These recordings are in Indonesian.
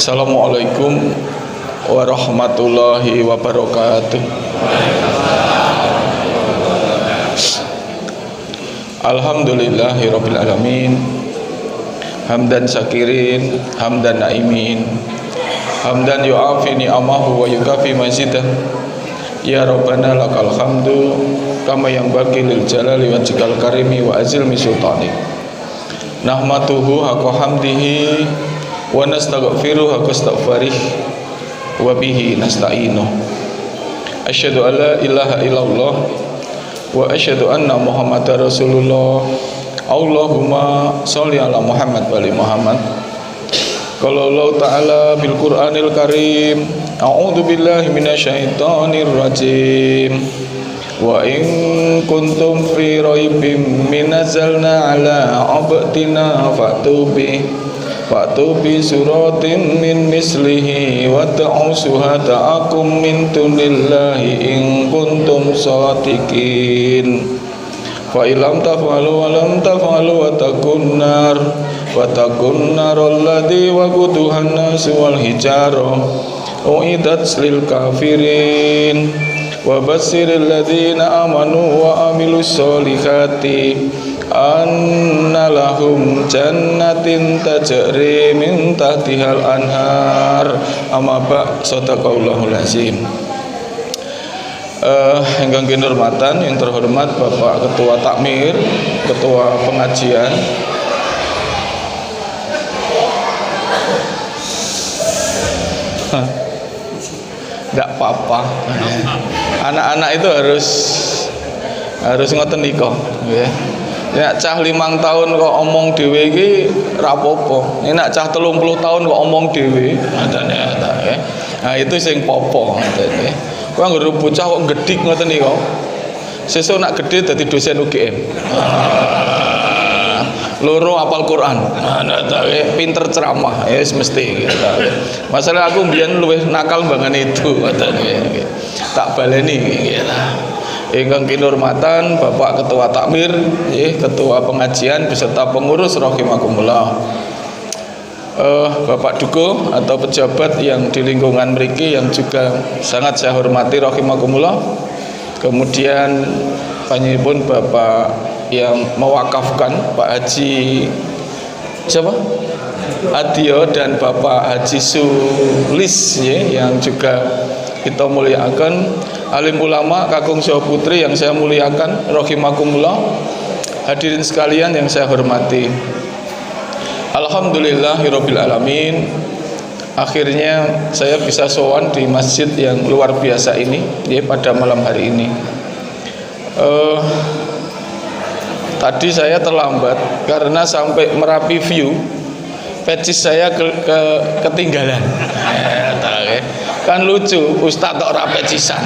Assalamualaikum warahmatullahi wabarakatuh. Alhamdulillahirabbil alamin. Hamdan syakirin, hamdan naimin, hamdan yu'afi ni'amahu wa yukafi mazidah. Ya Rabbana lakal hamdu kama yang bagi lil jalali wa jikal karimi wa azil misultanik. Nahmatuhu haqqa hamdihi wa nastaghfiruh haqqa astaghfarih wa bihi nasta'inu. Asyhadu an la ilaha illallah wa asyhadu anna Muhammadar Rasulullah. Allahumma sholli ala Muhammad wa ali Muhammad. Qala Allah Ta'ala bil Qur'anil Karim, a'udzu billahi minasyaitonir rajim. Wa in kuntum fi raibin minazalna ala 'abdina fa'tu bi suratin min mislihi wa ta'u syuhada'akum min dunillahi in kuntum shadiqin. Fa ilam taf'alu wa lam taf'alu wa takun nar alladhi waquduhan nas wal hijarah uidat lil kafirin wa basyiril ladzina amanu wa amilus solihati anna lahum jannatin tajri min tahtihal anhar. Amma ba sadaqallahul azim. Ingkang kinurmatan yang terhormat Bapak Ketua Takmir, Ketua Pengajian, enggak apa-apa. Anak-anak itu harus ngoten nika, nggih. Nek cah 5 tahun kok omong dhewe iki ra apa-apa. Nek cah 30 tahun kok omong dhewe, ngene ta nggih. Nah, itu sing popo ngoten nggih. Kok anggere bocah kok gedhik ngoten nika. Sesuk nak gedhe dadi dosen UGM. Loro apal Quran. Nah, pinter ceramah, ya wis mesti gitu. Masalah aku mbiyen luwih nakal mbangane itu ngoten nggih. Tak baleni gitu. Ingkang kinurmatan Bapak Ketua Takmir, Ketua Pengajian beserta pengurus rahimakumullah. Bapak Duko atau pejabat yang di lingkungan mriki yang juga sangat saya hormati rahimakumullah. Kemudian panjenengan Bapak yang mewakafkan Pak Haji siapa? Adio dan Bapak Haji Sulis yang juga kita muliakan, alim ulama Kakung Saha Putri yang saya muliakan rahimakumullah. Hadirin sekalian yang saya hormati, alhamdulillahirabbil alamin. Akhirnya saya bisa sowan di masjid yang luar biasa ini pada malam hari ini. Tadi saya terlambat karena sampai Merapi View pecis saya ketinggalan. Kan lucu, Ustadz tok ora pecisan.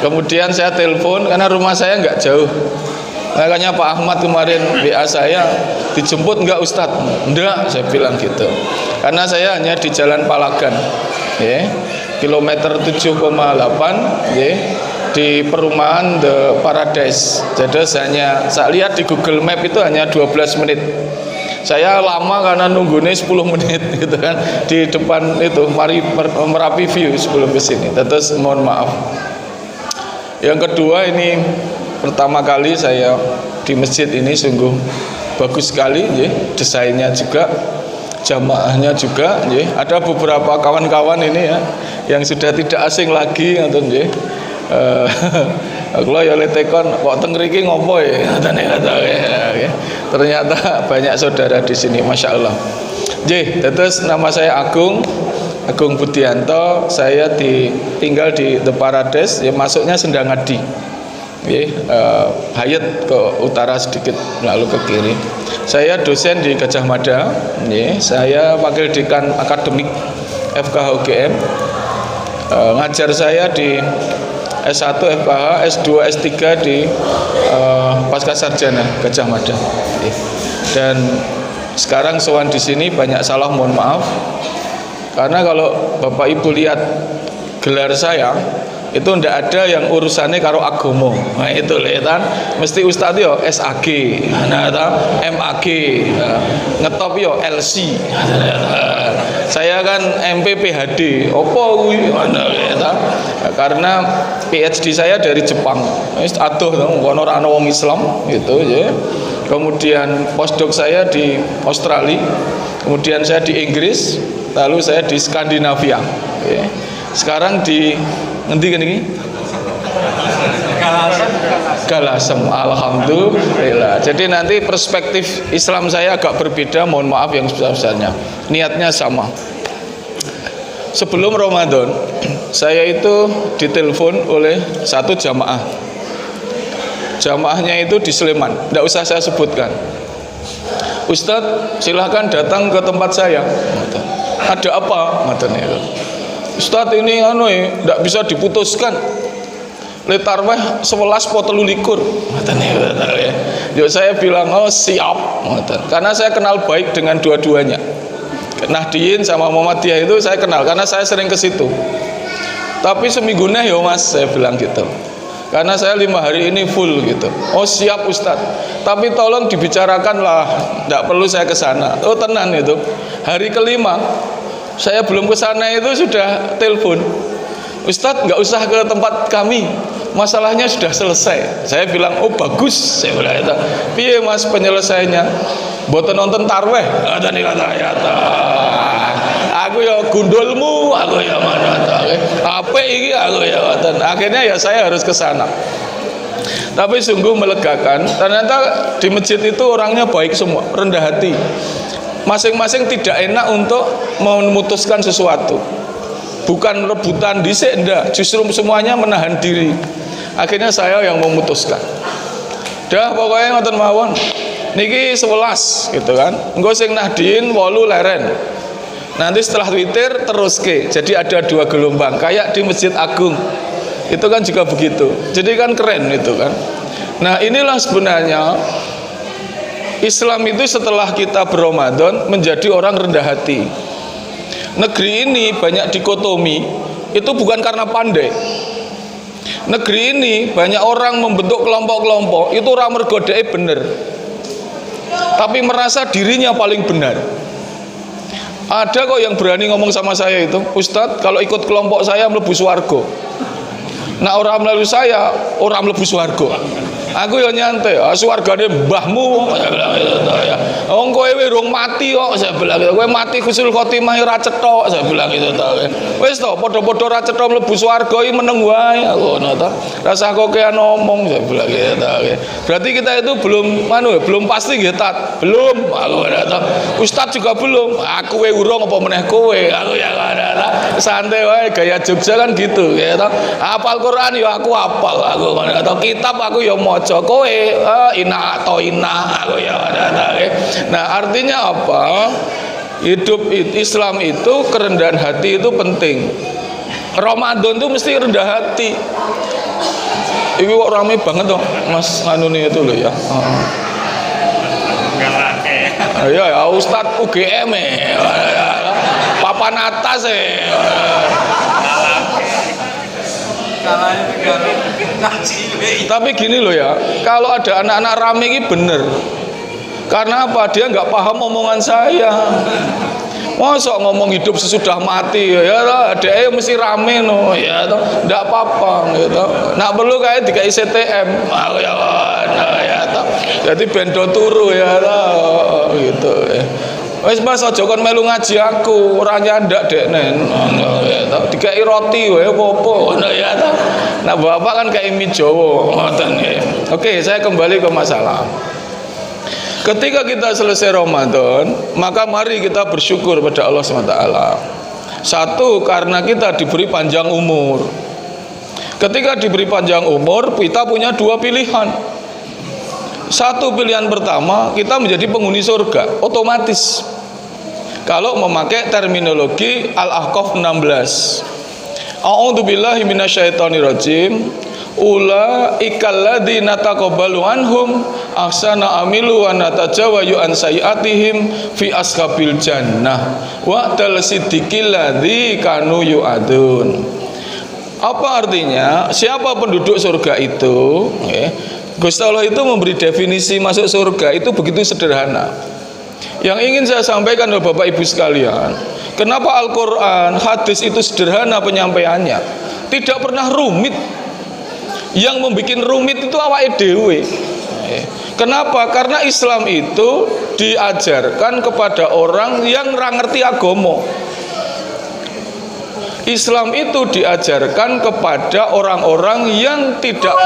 Kemudian saya telepon karena rumah saya enggak jauh. Makanya Pak Ahmad kemarin WA saya, dijemput enggak Ustadz? Enggak, saya bilang gitu. Karena saya hanya di Jalan Palagan, kilometer 7,8, di perumahan The Paradise. Jadi saya lihat di Google Map itu hanya 12 menit. Saya lama karena nunggunya 10 menit gitu kan di depan itu Merapi View sebelum ke sini. Terus mohon maaf. Yang kedua, ini pertama kali saya di masjid ini, sungguh bagus sekali desainnya juga, jamaahnya juga ada beberapa kawan-kawan ini yang sudah tidak asing lagi ngoten nggih. Kalau ya letekon kok teng mriki ngopo ya, ternyata banyak saudara di sini, masya Allah. Terus nama saya Agung Budianto, saya tinggal di The Paradise, masuknya Sendangadi, Hayat ke utara sedikit lalu ke kiri. Saya dosen di Gajah Mada, saya wakil dekan akademik FKH UGM. Ngajar saya di S1 FKH, S2, S3 di Pasca Sarjana Gajah Mada. Dan sekarang sowan di sini banyak salah, mohon maaf. Karena kalau Bapak Ibu lihat gelar saya, itu ndak ada yang urusannya karo agomo. Nah itu kan mesti ustadz yo SAG, nah MAG, ngetop yo LC. Saya kan MP PhD. Opo kuwi karena PhD saya dari Jepang. Wis adoh to kono ora ana wong Islam gitu ya. Kemudian postdoc saya di Australia. Kemudian saya di Inggris, lalu saya di Skandinavia. Ya. Sekarang di ngendi gini? Galasem, alhamdulillah. Jadi nanti perspektif Islam saya agak berbeda, mohon maaf yang sebesar-besarnya. Niatnya sama. Sebelum Ramadan, saya itu ditelepon oleh satu jamaah. Jamaahnya itu di Sleman, tidak usah saya sebutkan. Ustadz, silahkan datang ke tempat saya. Ada apa? Ustadz, ini tidak bisa diputuskan. Letarweh 11 po 23. Saya bilang, oh siap. Karena saya kenal baik dengan dua-duanya. Nahdien sama Muhammadiyah itu saya kenal karena saya sering ke situ. Tapi seminggunya ya mas, saya bilang gitu. Karena saya 5 hari ini full gitu. Oh siap Ustadz. Tapi tolong dibicarakan lah, tidak perlu saya ke sana. Oh tenan itu. Hari kelima saya belum ke sana itu sudah telepon. Ustadz nggak usah ke tempat kami, masalahnya sudah selesai. Saya bilang, oh bagus. Saya bilang itu. Piye mas penyelesaiannya? Boten nonton tarweh. Ada nih kata ya. Aku ya gundulmu, aku ya mana? Apa ini aku ya. Akhirnya ya saya harus ke sana. Tapi sungguh melegakan. Ternyata di masjid itu orangnya baik semua, rendah hati. Masing-masing tidak enak untuk memutuskan sesuatu. Bukan rebutan dhisik ndak, justru semuanya menahan diri. Akhirnya saya yang memutuskan. Dah pokoknya ngoten mawon. Niki 11 gitu kan. Engko sing nahdien 8 leren. Nanti setelah witir terus ke. Jadi ada 2 gelombang kayak di Masjid Agung. Itu kan juga begitu. Jadi kan keren itu kan. Nah, inilah sebenarnya Islam itu setelah kita berRamadan menjadi orang rendah hati. Negeri ini banyak dikotomi, itu bukan karena pandai. Negeri ini banyak orang membentuk kelompok-kelompok, itu orang mergodai bener, tapi merasa dirinya paling benar. Ada kok yang berani ngomong sama saya itu, Ustadz kalau ikut kelompok saya mlebu swarga. Nah orang melalui saya, orang mlebu swarga. Aku ya nyantai, swargane mbahmu. Saya bilang gitu ya. Wong kowe urung mati kok, saya bilang gitu. Kowe mati husnul khotimah ora cetok, saya bilang gitu ta. Wis to, padha-padha ora cetok mlebu swarga iki meneng wae aku ngono ta. Rasa kok kean ngomong, saya bilang gitu ta. Berarti kita itu belum pasti nggih tat. Belum, aku ta. Ustaz juga belum. Aku wae urung apa meneh kowe. Aku ya ada santai wae gaya Jogja kan gitu ya ta. Hafal Quran ya aku hafal, aku ngono ta. Kitab aku ya kowe ina atau ina aku ya ada. Nah artinya apa? Hidup Islam itu kerendahan hati itu penting. Ramadan itu mesti rendah hati. Ini kok rame banget toh Mas Anuni itu loh ya. Ya Ustadz UGM papan atas Tapi gini loh ya, kalau ada anak-anak rame ini bener. Karena apa? Dia nggak paham omongan saya. Masa ngomong hidup sesudah mati ya, dia mesti rame no ya, nggak apa-apa gitu. Nak perlu kayak tiga ICTM, ya, jadi bendo turu ya, gitu ya. Wes mas aja kon melu ngaji aku, ora nyandak deknen. Dikai roti wae apa-apa ya ta. Nah, bapak kan kayak mie Jawa ngoten ya. Oke, saya kembali ke masalah. Ketika kita selesai Ramadan, maka mari kita bersyukur pada Allah SWT. Satu, karena kita diberi panjang umur. Ketika diberi panjang umur, kita punya 2 pilihan. Satu pilihan pertama, kita menjadi penghuni surga otomatis. Kalau memakai terminologi Al-Ahqaf 16. A'udzubillahi minasyaitonirrajim. Ulaikal ladzina taqabbalu anhum ahsana amilu wa natajawazu an sayiatihim fi ashabil jannah wa tal siddiqil ladzi kanu yu'adun. Apa artinya? Siapa penduduk surga itu? Gusti Allah itu memberi definisi masuk surga itu begitu sederhana. Yang ingin saya sampaikan oleh Bapak Ibu sekalian, Kenapa Al-Quran, hadis itu sederhana penyampaiannya, tidak pernah rumit. Yang membuat rumit itu awake dhewe. Kenapa? Karena Islam itu diajarkan kepada orang yang ra ngerti agama. Islam itu diajarkan kepada orang-orang yang tidak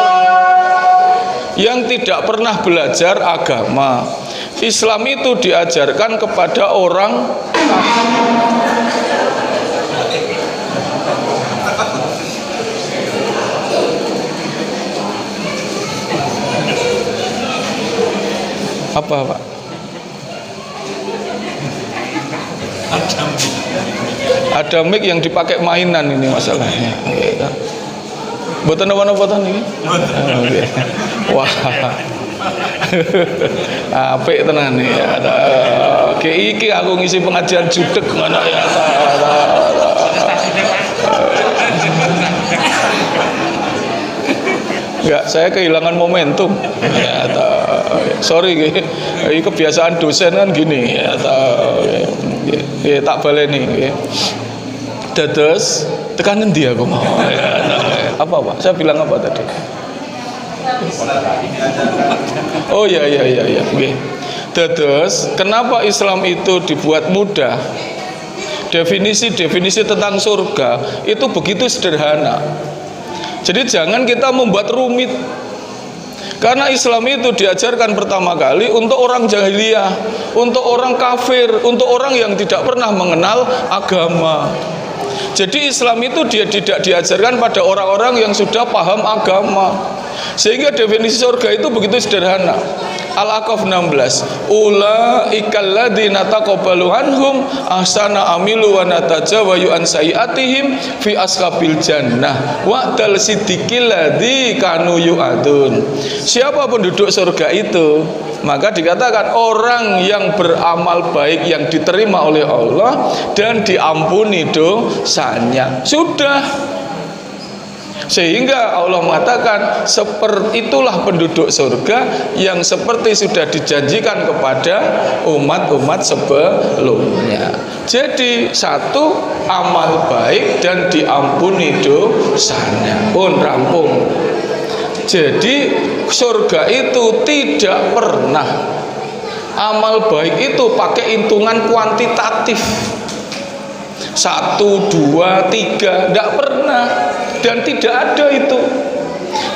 pernah belajar agama. Islam itu diajarkan kepada orang apa Pak? Ada mic yang dipakai mainan ini masalahnya. Boten apa-apa ini? Wah. Apik tenan ya. Oke, iki aku ngisi pengajian judeg ngono ya. Enggak, saya kehilangan momentum. Ya, sorry, ini kebiasaan dosen kan gini. Ya, tak baleni. Dados tekan endi aku mau. Apa Pak? Saya bilang apa tadi? Oh ya. Oke. Dados kenapa Islam itu dibuat mudah? Definisi tentang surga itu begitu sederhana. Jadi jangan kita membuat rumit. Karena Islam itu diajarkan pertama kali untuk orang jahiliyah, untuk orang kafir, untuk orang yang tidak pernah mengenal agama. Jadi Islam itu dia tidak diajarkan pada orang-orang yang sudah paham agama. Sehingga definisi surga itu begitu sederhana. Al-Aqaf 16. Ulaikal ladzina taqabbalu anhum ahsana amilu wa natajawayu an sayiatihim fi ashabil jannah wa'dal siddiqil ladzi kanu yu'adun. Siapa penduduk surga itu? Maka dikatakan orang yang beramal baik yang diterima oleh Allah dan diampuni dosanya. Sudah. Sehingga Allah mengatakan seperti itulah penduduk surga yang seperti sudah dijanjikan kepada umat-umat sebelumnya. Jadi satu, amal baik dan diampuni dosanya. Pun rampung. Jadi surga itu tidak pernah amal baik itu pakai hitungan kuantitatif 1, 2, 3, tidak pernah dan tidak ada itu.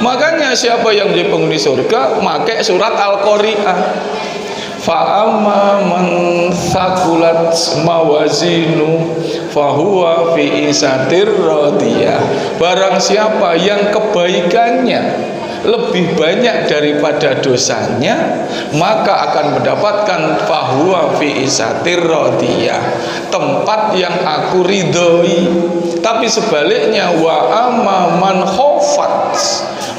Makanya siapa yang menjadi penghuni surga pakai surat Al-Qari'ah. Fa'amma man thaqulat mawazinu fahuwa fi isatir radiyah. Barang siapa yang kebaikannya lebih banyak daripada dosanya, maka akan mendapatkan fahuwa fi isatir radiyah, tempat yang aku ridhoi. Tapi sebaliknya wa amma man khafat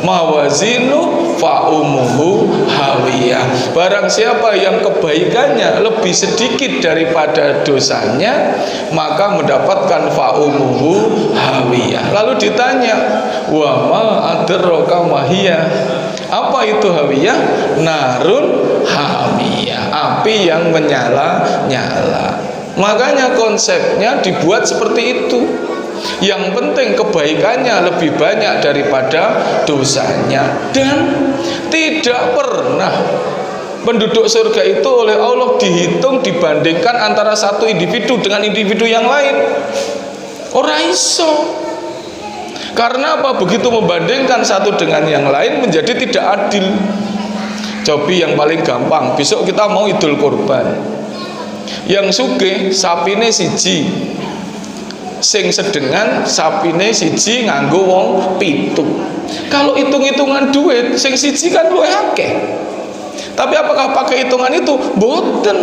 mawazinu fa umuhu hawiyah. Barang siapa yang kebaikannya lebih sedikit daripada dosanya, maka mendapatkan fa umuhu hawiyah. Lalu ditanya, wa ma adraka mahiyah. Apa itu hawiyah? Narun hamiyah, api yang menyala-nyala. Makanya konsepnya dibuat seperti itu. Yang penting kebaikannya lebih banyak daripada dosanya. Dan tidak pernah penduduk surga itu oleh Allah dihitung dibandingkan antara satu individu dengan individu yang lain. Ora iso. Karena apa? Begitu membandingkan satu dengan yang lain menjadi tidak adil. Cobi yang paling gampang, besok kita mau Idul Kurban. Yang sugih sapine siji, sing sedengan sapine siji nganggo wong 7. Kalau hitung-hitungan duit sing siji kan luwih akeh. Tapi apakah pakai hitungan itu? Boten.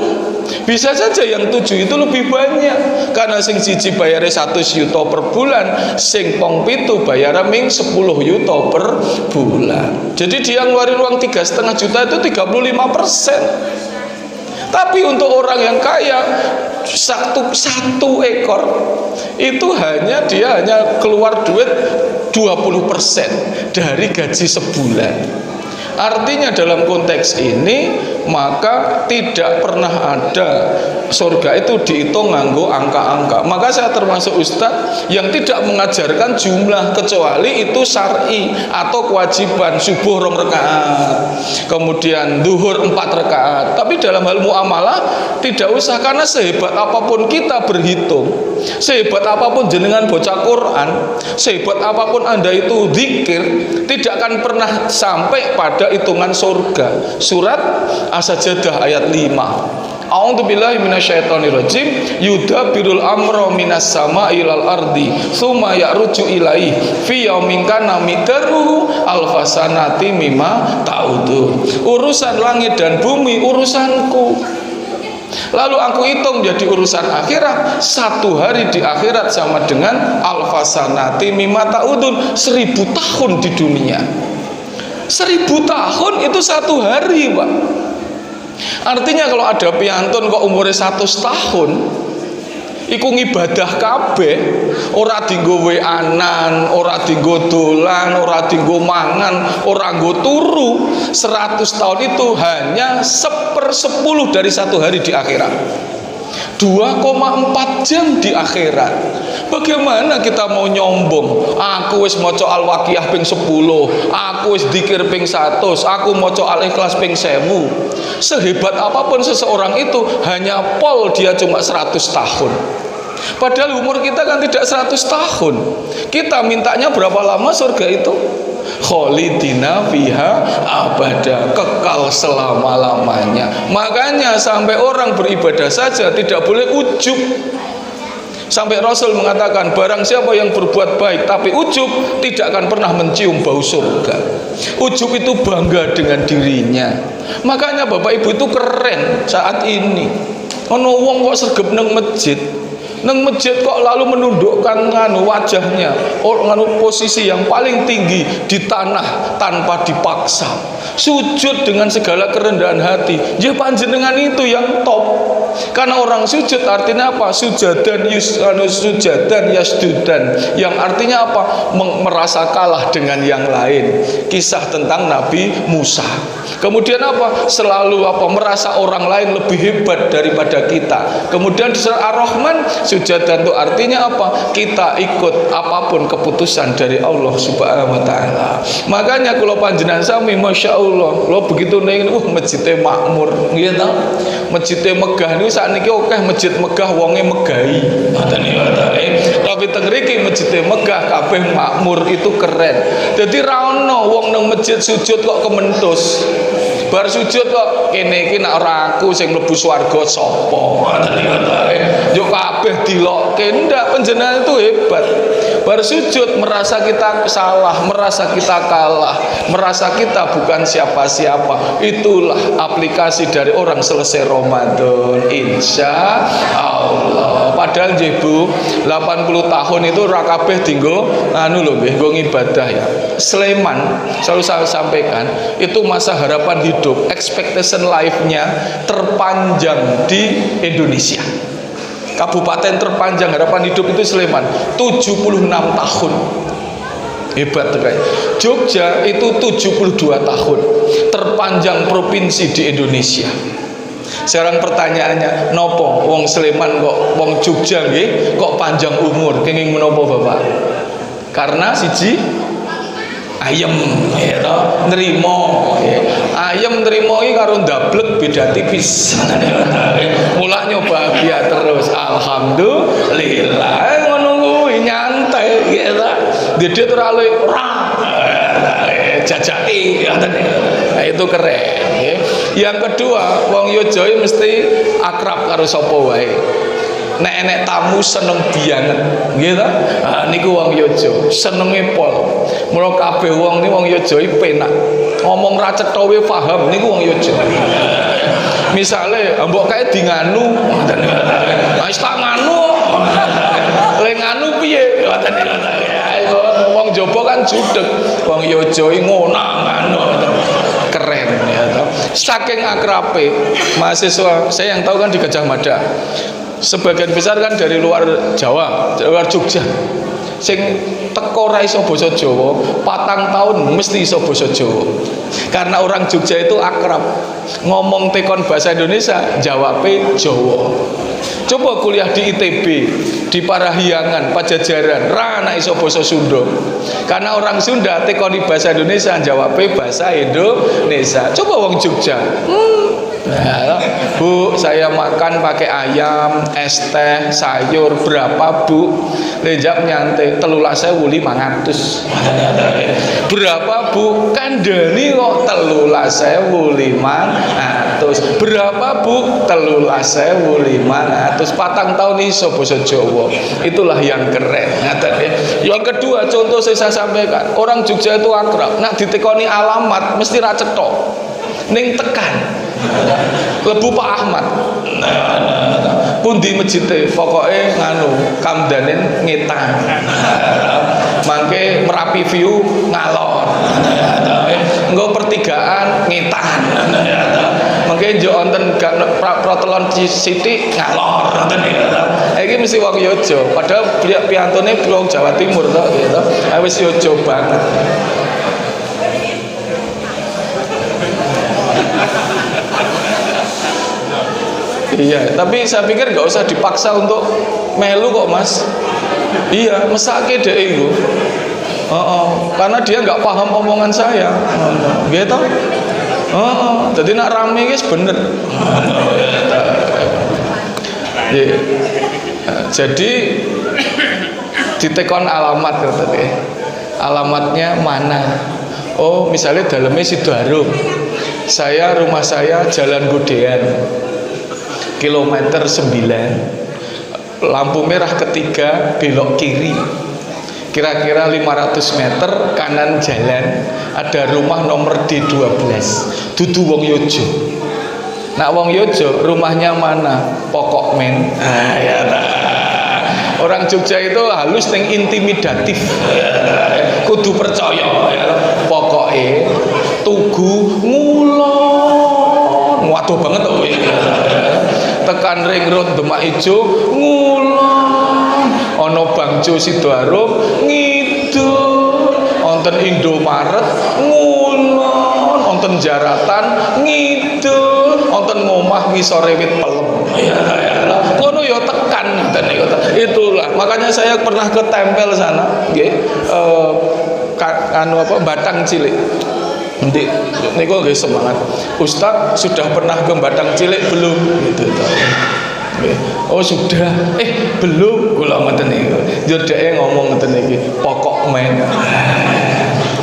Bisa saja yang 7 itu lebih banyak. Karena sing siji bayarnya 100 yuta per bulan, sing pong 7 bayarnya ming 10 yuta per bulan. Jadi dia ngeluarin uang 3,5 juta itu 35%. Tapi untuk orang yang kaya satu ekor itu dia hanya keluar duit 20% dari gaji sebulan. Artinya dalam konteks ini maka tidak pernah ada surga itu dihitung nganggo angka-angka. Maka saya termasuk ustadz yang tidak mengajarkan jumlah kecuali itu syar'i atau kewajiban. Subuh 2 rakaat, kemudian duhur 4 rakaat. Tapi dalam hal muamalah tidak usah, karena sehebat apapun kita berhitung, sehebat apapun jenengan baca Quran, sehebat apapun Anda itu zikir, tidak akan pernah sampai pada hitungan surga. Surat As-Sajdah ayat 5. A'udzubillahi minasyaitonirrajim. Yudabbirul amra minas sama'i ilal ardi tsumma ya'ruju ilaihi fi yaumin kana miqdaruhu alfasanati mimma ta'udun. Urusan langit dan bumi urusanku, lalu aku hitung jadi urusan akhirat. 1 hari di akhirat sama dengan alfasanati mimma ta'udun, 1000 tahun di dunia. 1000 tahun itu 1 hari, Pak. Artinya kalau ada piantun kok umurnya 100 tahun, iku ngibadah kabeh, ora dinggo weanan, ora dinggo dolan, ora dinggo mangan, ora nggo turu. 100 tahun itu hanya 1/10 dari 1 hari di akhirat. 2,4 jam di akhirat. Bagaimana kita mau nyombong? Aku wis maca Al-Waqiah ping 10, aku wis dzikir ping 100, aku maca Al-Ikhlas ping 1000. Sehebat apapun seseorang itu, hanya pol dia cuma 100 tahun. Padahal umur kita kan tidak 100 tahun. Kita mintanya berapa lama surga itu? Kholidina fiha abada, kekal selama-lamanya. Makanya sampai orang beribadah saja tidak boleh ujub. Sampai Rasul mengatakan, barang siapa yang berbuat baik tapi ujub, tidak akan pernah mencium bau surga. Ujub itu bangga dengan dirinya. Makanya Bapak Ibu itu keren saat ini. Ono wong kok sregep nang masjid, nang masjid kok lalu menundukkan wajahnya, posisi yang paling tinggi di tanah tanpa dipaksa, sujud dengan segala kerendahan hati. Ya panjenengan itu yang top. Karena orang sujud artinya apa? Sujadan yasdudan, yang artinya apa? Merasa kalah dengan yang lain. Kisah tentang Nabi Musa. Kemudian apa? Selalu apa? Merasa orang lain lebih hebat daripada kita. Kemudian di surah Ar-Rahman, sujadan itu artinya apa? Kita ikut apapun keputusan dari Allah Subhanahu wa taala. Makanya kalau panjenengan sami Masya Allah, lo begitu nengin, masjidnya makmur, gitu. Masjidnya megah ini saat ini oke, masjid megah wonge megahi. Tapi tengriki masjidnya megah kabeh makmur, itu keren. Jadi raono wong nang masjid sujud kok kementus. Bar sujud kok kene iki nek ora aku sing mlebu swarga sapa? Yo kabeh dilokke. Ndak, panjenengan itu hebat. Bar sujud merasa kita salah, merasa kita kalah, merasa kita bukan siapa-siapa. Itulah aplikasi dari orang selesai Ramadan, insya Allah. Padahal Bu, 80 tahun itu ora kabeh dinggo anu lho nggih, nggo ibadah ya. Sleman, selalu saya sampaikan, itu masa harapan hidup, expectation life-nya terpanjang di Indonesia. Kabupaten terpanjang harapan hidup itu Sleman, 76 tahun. Hebat kayak. Jogja itu 72 tahun. Terpanjang provinsi di Indonesia. Sekarang pertanyaannya, nopo wong Sleman kok wong Jogja nggih kok panjang umur? Kenging menapa Bapak? Karena siji ayam ya toh, nrimo ya. Ayam nrimo iki karo ndablek beda tipis. Mula nyoba bahagia terus, alhamdulillah ngono kuwi nyantai ya ta. Dede terlalu jajaki nah, itu keren ya. Yang kedua, wong Yogyakarta mesti akrab karo sapa wae. Nek enek tamu seneng banget nggih ta? Niku wong Yogyakarta senenge pol. Mula kabeh wong ni wong Yogyakarta penak. Ngomong ra cetha we paham niku wong Yogyakarta. Misale mbok kae di nganu, wis tak nganu. Le nganu piye? Wong Jowo kan judeg, wong Yogyakarta ngonang-nganu. Keren ya toh. Saking akrabe mahasiswa saya yang tahu kan di Gajah Mada. Sebagian besar kan dari luar Jawa, dari luar Jogja. Sing teko ra iso basa Jawa, 4 tahun mesti iso basa Jawa. Karena orang Jogja itu akrab. Ngomong tekon bahasa Indonesia, jawabnya Jawa. Coba kuliah di ITB, di Parahyangan, Pajajaran, ra ana iso basa Sunda. Karena orang Sunda tekoni bahasa Indonesia, jawabnya bahasa Indonesia. Coba wong Jogja. Nah, Bu, saya makan pakai ayam, es teh, sayur, berapa Bu? Lejak nyantai 13.500. Berapa Bu? Kandani kok 13.500. Berapa Bu? 13.500. 4 tahun iso basa Jawa. Itulah yang keren. Yang kedua, contoh saya sampaikan, orang Jogja itu akrab. Nah, ditekoni alamat mesti ra cetok. Ning tekan. Lebu Pak Ahmad. Pundi masjide, pokoke nganu, Kamdanen Ngetan. Mangke Merapi View ngalor. Engko pertigaan Ngetan. Mangke njuk wonten Protelon Siti ngalor ngoten niku. Iki mesti wong Yojo, padahal piyantune wong Jawa Timur to gitu. Wis Yojo banget. Iya, tapi saya pikir nggak usah dipaksa untuk melu kok Mas. Iya, mesake dek itu. Karena dia nggak paham omongan saya. Gitu. Jadi nak rame guys bener. Jadi ditekon alamat tadi. Alamatnya mana? Oh, misalnya dalamnya Sidoarjo. Rumah saya Jalan Budean. Kilometer 9, lampu merah ketiga belok kiri, kira-kira 500 meter kanan jalan ada rumah nomor D12. Dudu wong Yojo. Nak wong Yojo rumahnya mana? Pokok men. Orang Jogja itu halus neng intimidatif. Kudu percaya. Pokoknya tugu ngulon. Waduh banget tuh. Tekan ring road Demak Ijo ngulon, ono Bangjo Sidoarjo ngidul, wonten Indomaret ngulon, wonten Jaratan ngidul, wonten ngomah ngisore wit pelem. Kono yo tekan ngoten niku. Itulah makanya saya pernah ke tempel sana nggih, Batang Cilik. Nanti niku nggih semangat. Ustaz sudah pernah ke Batang Cilik belum? Gitu. Oh sudah. Belum. Kula ngoten niku. Yo dheke ngomong ngoten iki. Pokok men.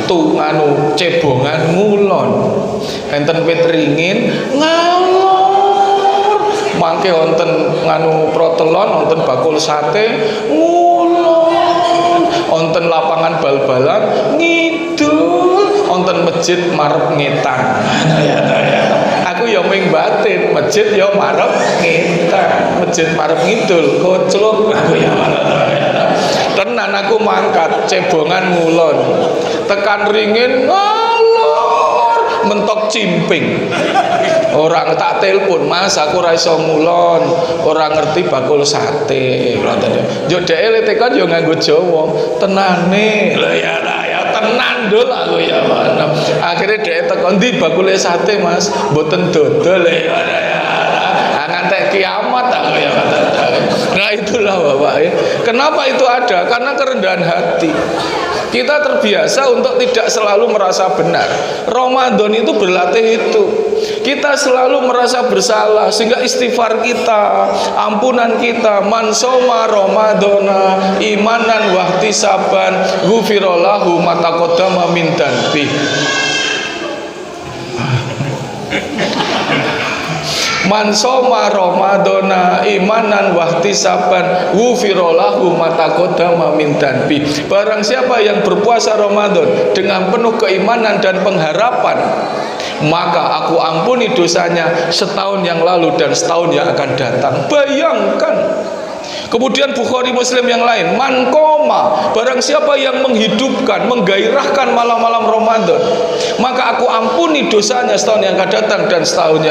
Tu anu cebongan ngulon. Enten wit ringin ngalor. Mangke wonten nganu protelon, wonten bakul sate ngulon. Wonten lapangan bal-balan ngidul. Wonten masjid marep Ngetan. Aku ya ming batin, masjid ya marep Ngetan, masjid marep ngidul, koclok aku ya tenan aku mangkat cebongan ngulon. Tekan ringin ngalor, mentok cimping. Orang tak telepon, Mas aku ra iso ngulon, ora ngerti bakul sate. Yo dhek le tekan yo nganggo Jawa. Tenane lho ya tenan dul aku ya. Akhirnya dhek tekan ndi bakule sate Mas, mboten dodol ya. Ngantek kiamat aku ya. Nah itulah Bapak ya. Kenapa itu ada? Karena kerendahan hati. Kita terbiasa untuk tidak selalu merasa benar. Ramadan itu berlatih itu. Kita selalu merasa bersalah sehingga istighfar kita, ampunan kita, man soma ramadhana imanan wahtisaban ghufira lahu ma taqaddama min dhanbi. Man soma ramadhana imanan wahtisaban ghufira lahu ma taqaddama min dhanbi. Barang siapa yang berpuasa Ramadan dengan penuh keimanan dan pengharapan, maka aku ampuni dosanya setahun yang lalu dan setahun yang akan datang. Bayangkan Kemudian Bukhari Muslim yang lain, man qoma, barang siapa yang menghidupkan, menggairahkan malam-malam Ramadan, maka aku ampuni dosanya setahun yang akan datang dan setahun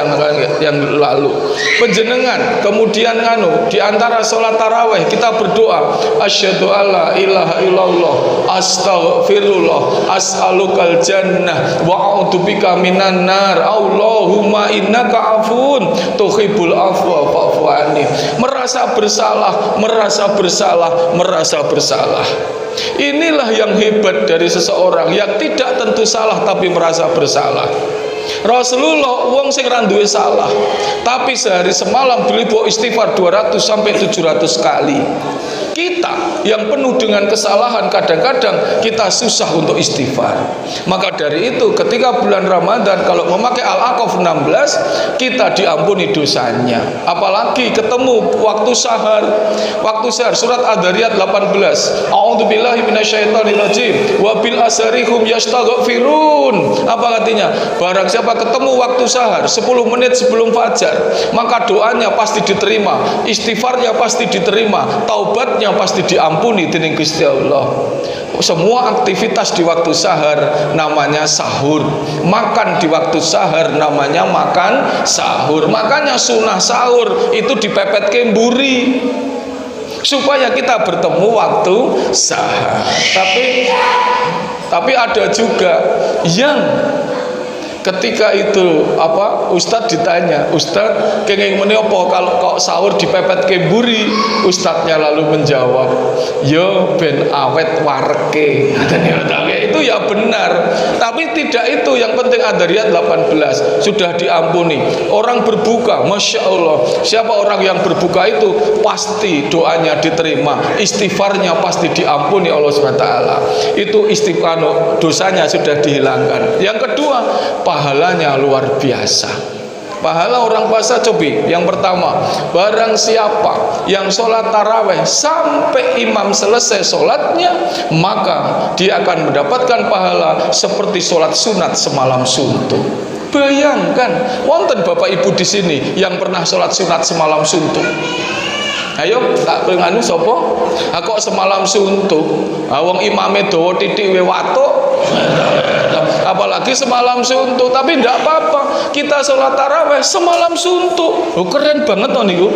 yang lalu. Penjenengan kemudian di antara sholat taraweh kita berdoa, asyhadu alla ilaha illallah, astaghfirullah, as'alukal jannah wa a'udzubika minan nar, Allahumma innaka afun tuhibbul afwa fa'fu anni. Merasa bersalah, merasa bersalah, merasa bersalah. Inilah yang hebat dari seseorang yang tidak tentu salah tapi merasa bersalah. Rasulullah wong sing ra duwe salah, tapi sehari semalam beliau istighfar 200 sampai 700 kali. Kita yang penuh dengan kesalahan, kadang-kadang kita susah untuk istighfar. Maka dari itu ketika bulan Ramadan kalau memakai Al-Aqaf 16, kita diampuni dosanya. Apalagi ketemu waktu sahar. Waktu sahar surat Ad-Dariyat 18. A'udzubillahi minasyaitonirrajim. Wa bil asharihum yastaghfirun. Apa artinya? Barang siapa ketemu waktu sahar 10 menit sebelum fajar, maka doanya pasti diterima, istighfarnya pasti diterima, taubatnya pasti diampuni dening Gusti Allah. Semua aktivitas di waktu sahar namanya sahur. Makan di waktu sahar namanya makan sahur. Makanya sunnah sahur itu dipepet kemburi supaya kita bertemu waktu sahar. Tapi ada juga yang ketika itu Ustadz ditanya, Ustadz kenging meni apa kalau kok sahur dipepet kemburi? Ustadznya lalu menjawab, yo ben awet wareke. Itu ya benar, tapi tidak itu yang penting. Ad-Dariyat 18 sudah diampuni. Orang berbuka, Masya Allah, siapa orang yang berbuka itu pasti doanya diterima, istighfarnya pasti diampuni Allah SWT. Itu istighfar, dosanya sudah dihilangkan. Yang kedua, pahalanya luar biasa. Pahala orang puasa cobi. Yang pertama, barang siapa yang sholat taraweh sampai imam selesai sholatnya, maka dia akan mendapatkan pahala seperti sholat sunat semalam suntuk. Bayangkan, wonten bapak ibu di sini yang pernah sholat sunat semalam suntuk? Ayo tak penganu sopo? Aku semalam suntuk. Wong imame dawa titik we watuk. Apalagi semalam suntuk, tapi tidak apa-apa. Kita sholat taraweh semalam suntuk. Oh, keren banget toh niku.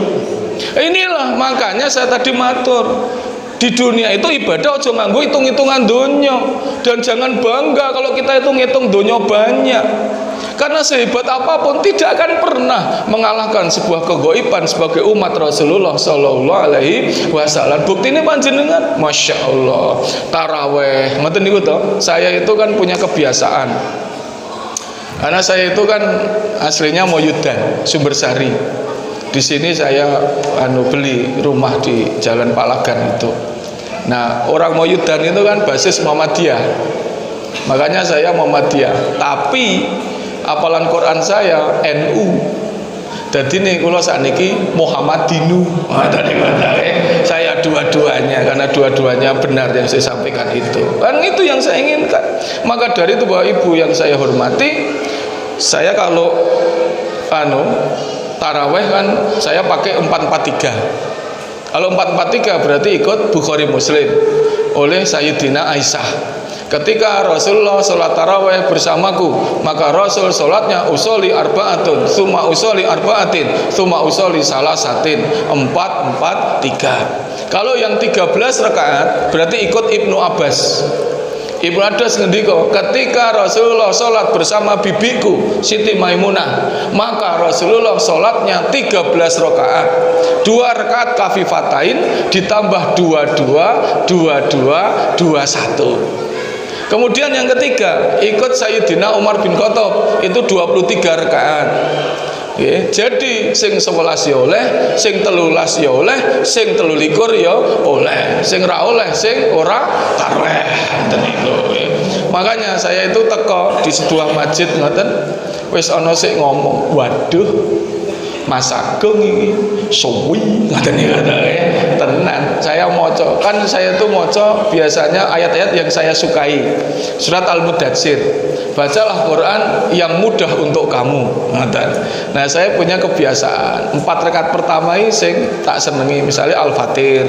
Inilah makanya saya tadi matur. Di dunia itu ibadah aja nganggo hitung-hitungan donya, dan jangan bangga kalau kita hitung-hitung donya banyak. Karena sehebat apapun tidak akan pernah mengalahkan sebuah kegoiban sebagai umat Rasulullah Sallallahu Alaihi Wasallam. Bukti ini panjenengan, Masya Allah, taraweh. Ngoten niku toh. Saya itu kan punya kebiasaan. Karena saya itu kan aslinya Moyudan, Sumbersari. Di sini saya beli rumah di Jalan Palagan itu. Nah, orang Moyudan itu kan basis Muhammadiyah. Makanya saya Muhammadiyah. Tapi apalan Quran saya NU. Jadi nih kalau saat ini Muhammadinu. Saya dua-duanya, karena dua-duanya benar yang saya sampaikan itu. Dan itu yang saya inginkan. Maka dari itu Bapak Ibu yang saya hormati, saya kalau taraweh kan saya pakai 443. Kalau 443 berarti ikut Bukhari Muslim oleh Sayyidina Aisyah. Ketika Rasulullah sholat taraweh bersamaku, maka Rasul sholatnya usoli arba'atun, summa usoli arba'atin, summa usoli salasatin, 4-4-3. Kalau yang 13 rakaat berarti ikut Ibnu Abbas. Ibnu Abbas ngendika, ketika Rasulullah sholat bersama bibiku Siti Maimunah, maka Rasulullah sholatnya 13 rakaat, 2 rakaat kafifatain ditambah 22, 22, 21. Kemudian yang ketiga ikut Sayyidina Umar bin Khattab, itu 23 rakaat. Jadi sing 11 ya oleh, sing 13 ya oleh, sing 23 ya oleh, sing ra oleh, sing ora tarweh. Makanya saya itu teko di sebuah masjid ngoten, wis ana sik ngomong, waduh Mas Agung ini suwi ngoten tenan. Saya maca, kan saya tuh maca biasanya ayat-ayat yang saya sukai. Surat Al-Mudatsir. bacalah Quran yang mudah untuk kamu. Nah, saya punya kebiasaan 4 rakaat pertama ini sing tak senengi, misalnya Al-Fatir,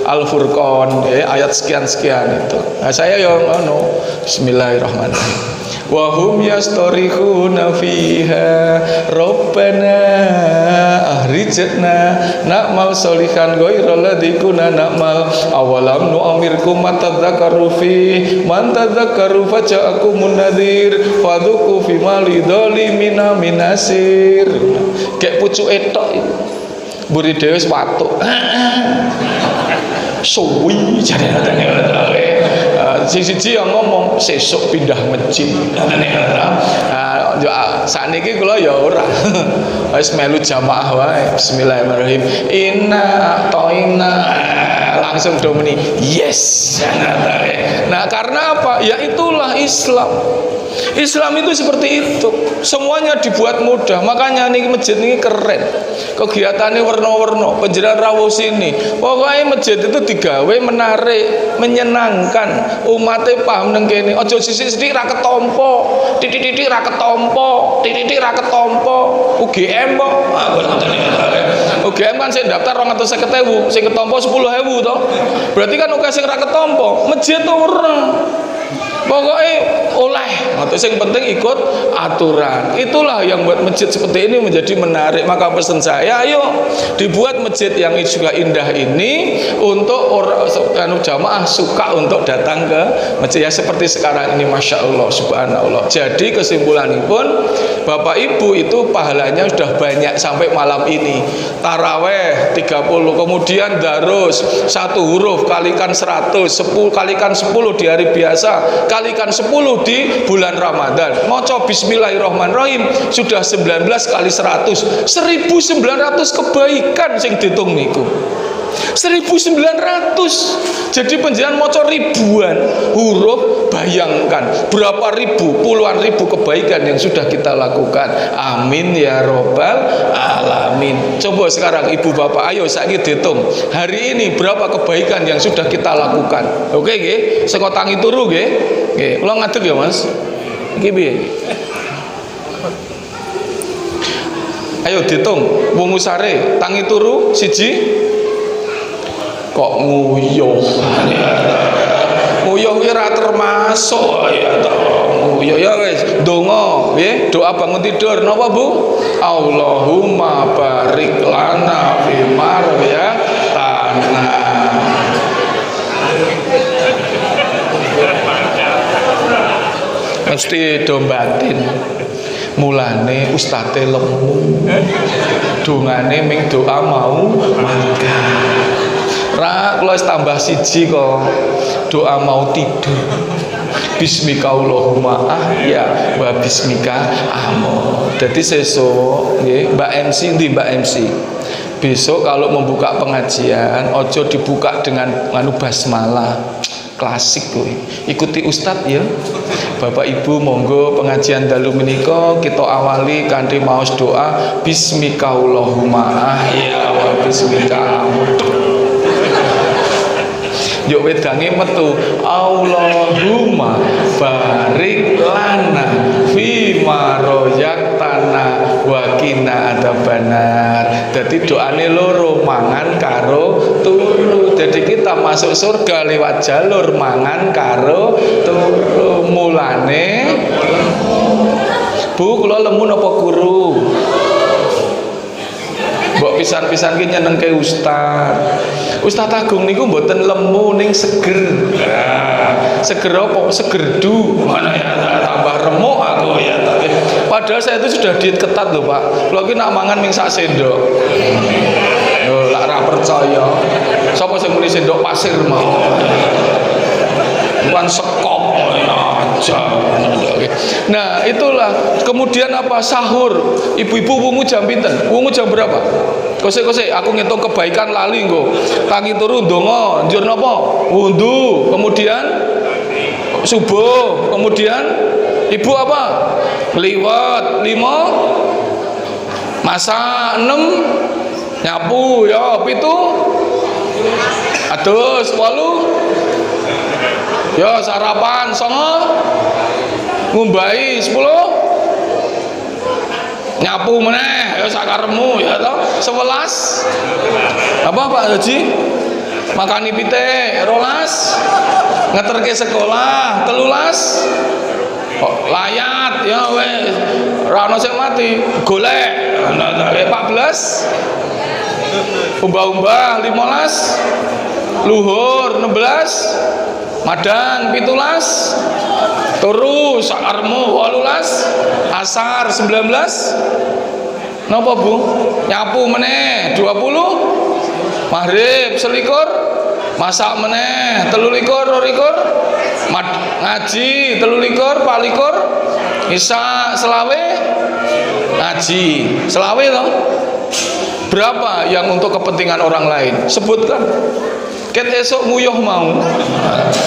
Al-Furqan, ayat sekian-sekian itu. Nah, saya yang Bismillahirrahmanirrahim. Wa hum yastarihuna fiha Rabbana ahrijna na'mal sholihan ghairal ladzi kunna na'mal awalam nu'amirkum matadzakaru fi man tadzakaru faja'akumun nadhir fadzuku fi malidzalimina minasir. Kayak pucuke tok iku. Mburi dhewe watuk. Suwi jare sing siji yang ngomong sesuk pindah masjid. Sakniki kula ya ora. Wis melu jamaah wae. Bismillahirrahmanirrahim. Inna atoina langsung do muni yes. Nah, karena apa? Ya itulah Islam. Islam itu seperti itu. Semuanya dibuat mudah. Makanya nih masjid ini keren. Kegiatannya warna-warna, penjelasan rawuh sini. Pokoknya masjid itu digawe menarik, menyenangkan. Umatnya paham nang kene. Aja sithik-sithik ra ketompo, titik-titik ra ketompo, titik-titik ra ketompo. UGM kok. UGM kan sing daftar 250.000, sing ketompo 10.000 to. Berarti kan akeh sing ra ketompo. Masjid ora. Pokoknya oleh, atau yang penting ikut aturan. Itulah yang buat masjid seperti ini menjadi menarik. Maka pesan saya, ayo dibuat masjid yang juga indah ini untuk orang jamaah suka untuk datang ke masjid ya seperti sekarang ini. Masya Allah, subhanallah. Jadi kesimpulan pun Bapak Ibu itu pahalanya sudah banyak sampai malam ini. Taraweh 30, kemudian darus 1 huruf kalikan 100, 10 kalikan 10 di hari biasa, kalikan 10 di bulan Ramadan. Maca Bismillahirrahmanirrahim sudah 19 kali 100, 1900 kebaikan sing ditung niku. 1900. Jadi penjenengan maca ribuan huruf, bayangkan berapa ribu, puluhan ribu kebaikan yang sudah kita lakukan. Amin ya robbal alamin. Coba sekarang ibu bapak, ayo saiki dihitung hari ini berapa kebaikan yang sudah kita lakukan. Oke nggih, saka tangi turu nggih. Nggih, kula ngadeg ya Mas. Iki piye? Ayo dihitung wong usare tangi turu siji. Kok nguyuh nguyuh ora termasuk ya to. Nguyuh ya wis donga nggih, doa bangun tidur napa Bu? Allahumma barik lana fi ya tanah. Mesti do batin. Mulane ustate lemu. Dongane ming doa mau mangga. Ra kula tambah siji kok. Doa mau tidur. Bismika Allahumma ahya wa bismika amut. Dadi sesuk nggih Mbak MC ndi Mbak MC. Besok kalau membuka pengajian ojo dibuka dengan basmalah. Klasik kowe. Ikuti ustadz ya. Bapak Ibu monggo pengajian dalu menika kita awali kanthi maos doa Bismika Allahumma ahya wa bismika amut. Yuk wedange metu Allahumma barik lana fi ma royaktana wa qina adzabannar. Dadi doane loro, mangan karo turu. Jadi kita masuk surga lewat jalur mangan karo turu. Mulane Bu, kula lemu napa guru? Mbok pisan-pisan ki nyenengke ustaz. Ustaz Agung niku mboten lemu ning seger. Nah, seger apa? Segerdu. Mana ya tambah remuk aku ya. Padahal saya itu sudah diet ketat loh, Pak. Kalau ki nak mangan ming sak sendok. Yo lak ra percaya. Sapa sing muni sendok pasir mau? Bukan sekop aja. Nah, itulah. Kemudian apa? Sahur. Ibu-ibu wungu jam pinten? Wungu jam berapa? Kose-kose aku ngitung kebaikan lali nggo. Tangi turu ndonga, njur napa? Wudu. Kemudian subuh. Kemudian ibu apa? Liwat 5. Masak 6. Nyapu ya 7. Adus 8. Ya sarapan 9. ngumbahi 10 nyapu meneh ya sakaremu ya toh 11 apa Pak Haji makani pitik 12 ngeterke sekolah 13 kok layat ya weh ra ono sing mati golek 14 umbah-umbah 15 luhur 16 madang 17 turu sakarmu 18 asar 19 napa Bu nyapu meneh 20 maghrib 21 masak meneh 23 24 ngaji 23 24 isya selawe ngaji selawe toh berapa yang untuk kepentingan orang lain sebutkan. Ket esok nguyuh mau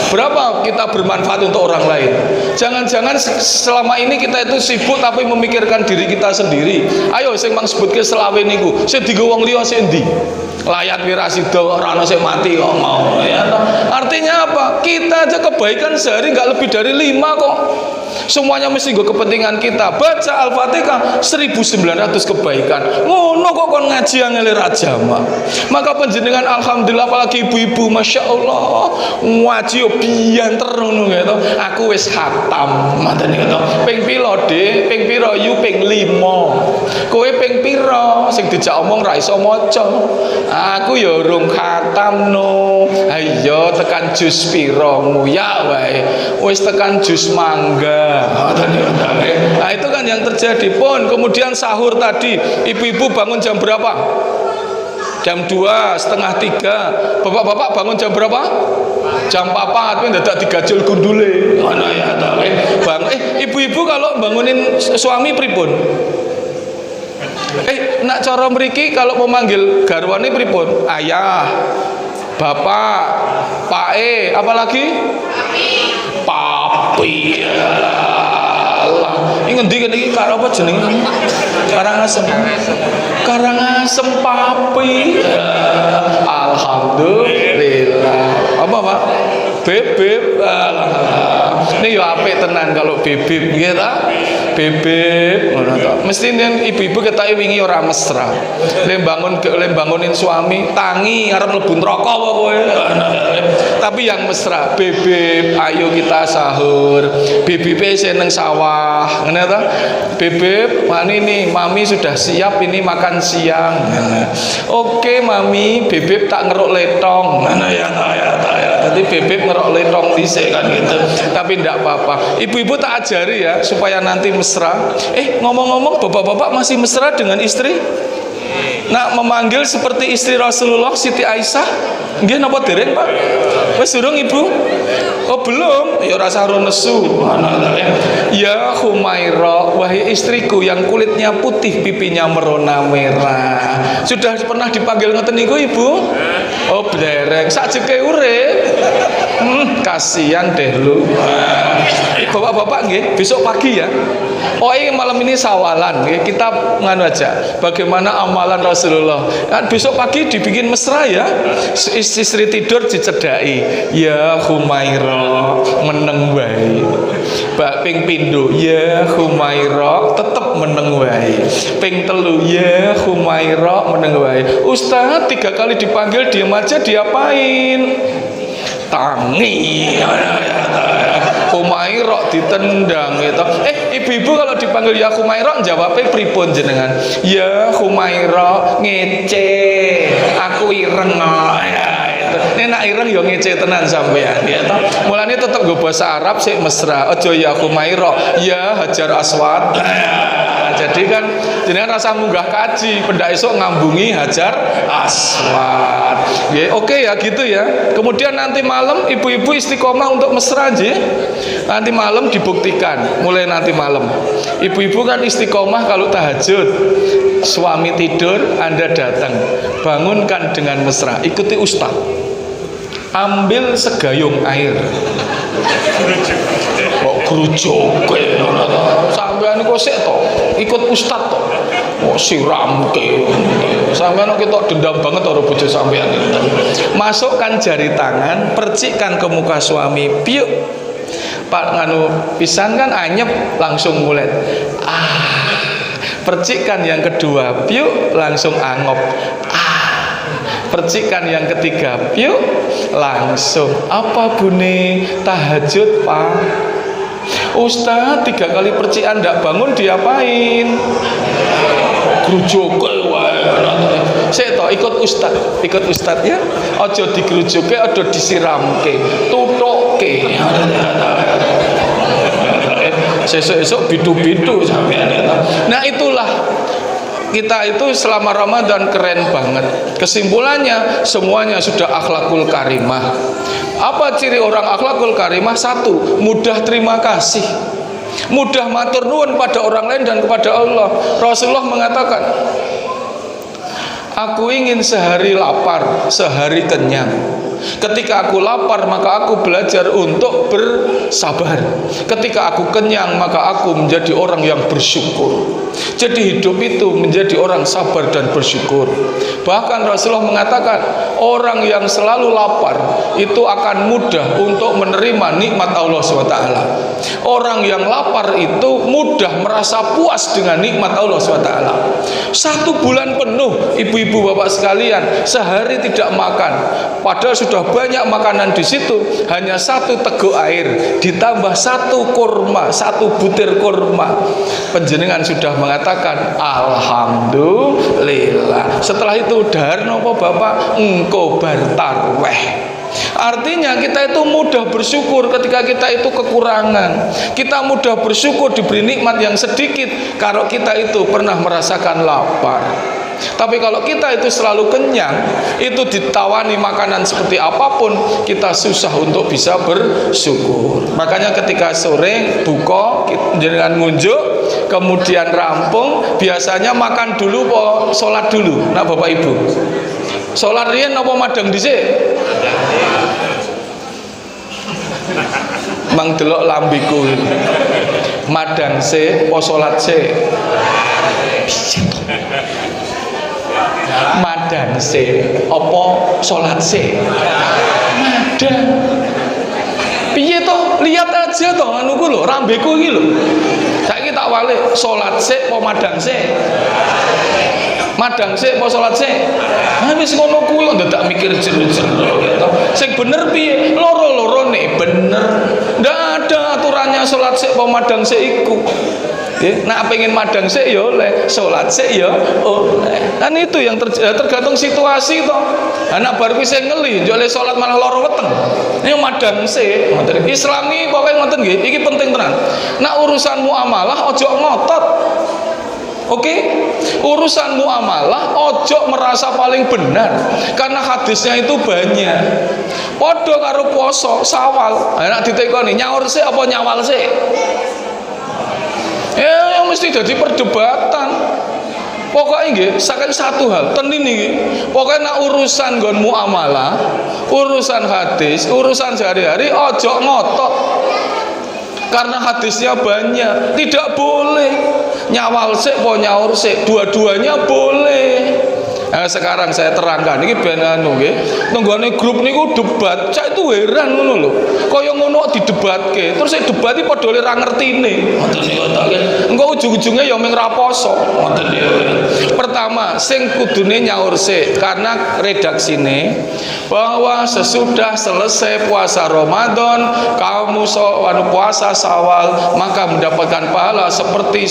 berapa kita bermanfaat untuk orang lain. Jangan-jangan selama ini kita itu sibuk tapi memikirkan diri kita sendiri. Ayo sing mang sebutke selawe niku sing dienggo wong liya sing ndi layat wirasida ora ana sing mati kok mau ya. Artinya apa? Kita aja kebaikan sehari nggak lebih dari 5 kok. Semuanya mesti gue kepentingan kita. Baca Al-Fatihah 1900 kebaikan. Ngono kok kon ngaji angel ra jamak. Maka panjenengan alhamdulillah apalagi ibu-ibu Masya Allah ngaji yo biyanter ngono gitu. Aku wis khatam ngoten gitu. Ping pira Dik? Ping pira yu ping 5. Kowe ping pira? Sing dijak omong ra iso maca. Aku ya urung khatam no. Ayo tekan jus pira nguyak wae. Wis tekan jus mangga. Nah itu kan yang terjadi pun. Kemudian sahur tadi ibu-ibu bangun jam berapa? Jam 2, setengah 3. Bapak-bapak bangun jam berapa? Jam 4. Tapi dadak digajul gundule. Bang, ibu-ibu kalau bangunin suami pripun? Nak cara mriki kalau memanggil garwane pripun? Ayah, bapak, pae, apalagi? Papi. Allah. Ini ngendi kene iki karo apa jenenge? Karangasem. Karangasem papi. Alhamdulillah. Apa Pak? Bebeb. Ini ya apik tenan kalau bebeb nggih ta? Bebeb ngono to. Mesti ibu-ibu ketoke wingi ora mesra. Le bangunin suami tangi arep mlebu neraka apa kowe. Tapi yang mesra, bebeb ayo kita sahur. Bebeb seneng sawah. Ngene ta? Bebeb, mani nih, mami sudah siap ini makan siang. Oke, mami, bebeb tak ngeruk letong. Mana ya. Tadi bebeb ngeruk letong dhisik kan gitu. Tapi enggak apa-apa. Ibu-ibu tak ajari ya supaya nanti mesra. Ngomong-ngomong, bapak-bapak masih mesra dengan istri? Nak memanggil seperti istri Rasulullah Siti Aisyah? Nggih napa dereng, Pak? Wis durung Ibu? Oh belum, ya rasa nesu. Ya Humaira, wahai istriku yang kulitnya putih, pipinya merona merah. Sudah pernah dipanggil ngoten niku Ibu? Oh dereng, sakjeke urip. Kasihan deh lu. Bapak-bapak nggih, besok pagi ya. Oh ini malam ini sawalan, kita nganu aja. Bagaimana amalan Rasulullah? Kan besok pagi dibikin mesra ya. Istri tidur dicedai. Ya Humaira, meneng wae. Bak ping pindho, ya Humaira, tetep meneng wae. Ping telu, ya Humaira, meneng wae. Ustaz 3 kali dipanggil diam aja diapain? Tangi. Humaira ditendang gitu. Ibu-ibu kalau dipanggil ya Humaira jawabnya pripun jenengan? Ya Humaira ngece. Aku ireng ya. Ini nak ireng yo ngece tenan sampean ya toh. Mulane tetep nggo bahasa Arab sik mesra. Aja ya Humaira, ya Hajar Aswad. Jadi kan jenengan rasa munggah kaji, pendak esok ngambungi Hajar Aswad. Ya, oke ya gitu ya. Kemudian nanti malam ibu-ibu istiqomah untuk mesra nggih. Nanti malam dibuktikan, mulai nanti malam. Ibu-ibu kan istiqomah kalau tahajud. Suami tidur, Anda datang. Bangunkan dengan mesra. Ikuti ustaz. Ambil segayung air. Kok kerucuk sampean kok sik to ikut ustaz to kok siramke sampean ketok dendam banget karo bojo sampean masukkan jari tangan percikkan ke muka suami piuk Pak nganu pisan kan anyep langsung ngulet. Percikan yang kedua, piuk langsung angop. Percikan yang ketiga, piuk langsung. Apa bunyi tahajud, Pak? Ustaz 3 kali percikan ndak bangun diapain? Grujuk wae. Sik to ikut ustaz ya. Aja digrujuke, aja disiramke, tutukke. Sesuk-esuk bidu-bidu sampean. Nah itulah kita itu selama Ramadan keren banget. Kesimpulannya semuanya sudah akhlakul karimah. Apa ciri orang akhlakul karimah? 1, mudah terima kasih, mudah matur nuwun pada orang lain dan kepada Allah. Rasulullah mengatakan, aku ingin sehari lapar, sehari kenyang. Ketika aku lapar, maka aku belajar untuk bersabar. Ketika aku kenyang, maka aku menjadi orang yang bersyukur. Jadi hidup itu menjadi orang sabar dan bersyukur. Bahkan Rasulullah mengatakan, orang yang selalu lapar itu akan mudah untuk menerima nikmat Allah SWT. Orang yang lapar itu mudah merasa puas dengan nikmat Allah SWT. 1 bulan penuh, ibu-ibu bapak sekalian, sehari tidak makan, padahal sudah banyak makanan di situ, hanya 1 teguk air ditambah 1 kurma, 1 butir kurma, panjenengan sudah mengatakan alhamdulillah. Setelah itu dahar nopo bapak engko bar tarweh. Artinya kita itu mudah bersyukur ketika kita itu kekurangan. Kita mudah bersyukur diberi nikmat yang sedikit kalau kita itu pernah merasakan lapar. Tapi kalau kita itu selalu kenyang, itu ditawani makanan seperti apapun, kita susah untuk bisa bersyukur. Makanya ketika sore buka dengan ngunjuk, kemudian rampung, biasanya makan dulu po sholat dulu. Nah bapak ibu, sholat riyen apa madang dhisik? Mang delok lambiku madang se po sholat se? Madang se apa sholat se? Madang. Piye toh, lihat aja toh anuku lho, rambeku iki lho. Saiki tak walik, sholat se apa madang se? Madang se apa sholat se? Wis ngono kuwi kok dadak mikir jero-jero gitu. Sing bener piye? Loro-lorone bener. Ndak ada aturannya sholat se apa madang se iku. Nah pengen madang sik ya oleh, sholat sik ya oleh. Kan itu yang tergantung situasi toh. Anak baru bisa ngeli, oleh sholat malah loro weteng. Ini madang sik. Islam ini pokoknya ngoten nggih, iki penting tenan. Nah urusan muamalah ojo ngotot. Oke, urusan muamalah ojo merasa paling benar, karena hadisnya itu banyak. Podo karo poso sawal. Nek ditekoni nyaur sik apa nyawal sik? Yang mesti jadi perdebatan. Pokoknya nggih, saking 1 hal, tenin niki. Pokoknya nak urusan nggon muamalah, urusan hadis, urusan sehari-hari ojo ngotot. Karena hadisnya banyak, tidak boleh nyawal sik po nyaur sik, dua-duanya boleh. Nah, sekarang saya terangkan iki ben anu nggih. Nenggone grup niku debat, cak itu heran ngono lho. Kaya ngono didebatke, terus sik debat iki padha ora ngertine. Ngoten niku tak. Engko ujung-ujunge ya mung ra poso. Ngoten niku. Pertama, sing kudune nyaur sik karena redaksine bahwa sesudah selesai puasa Ramadan, kamu puasa Syawal, maka mendapatkan pahala seperti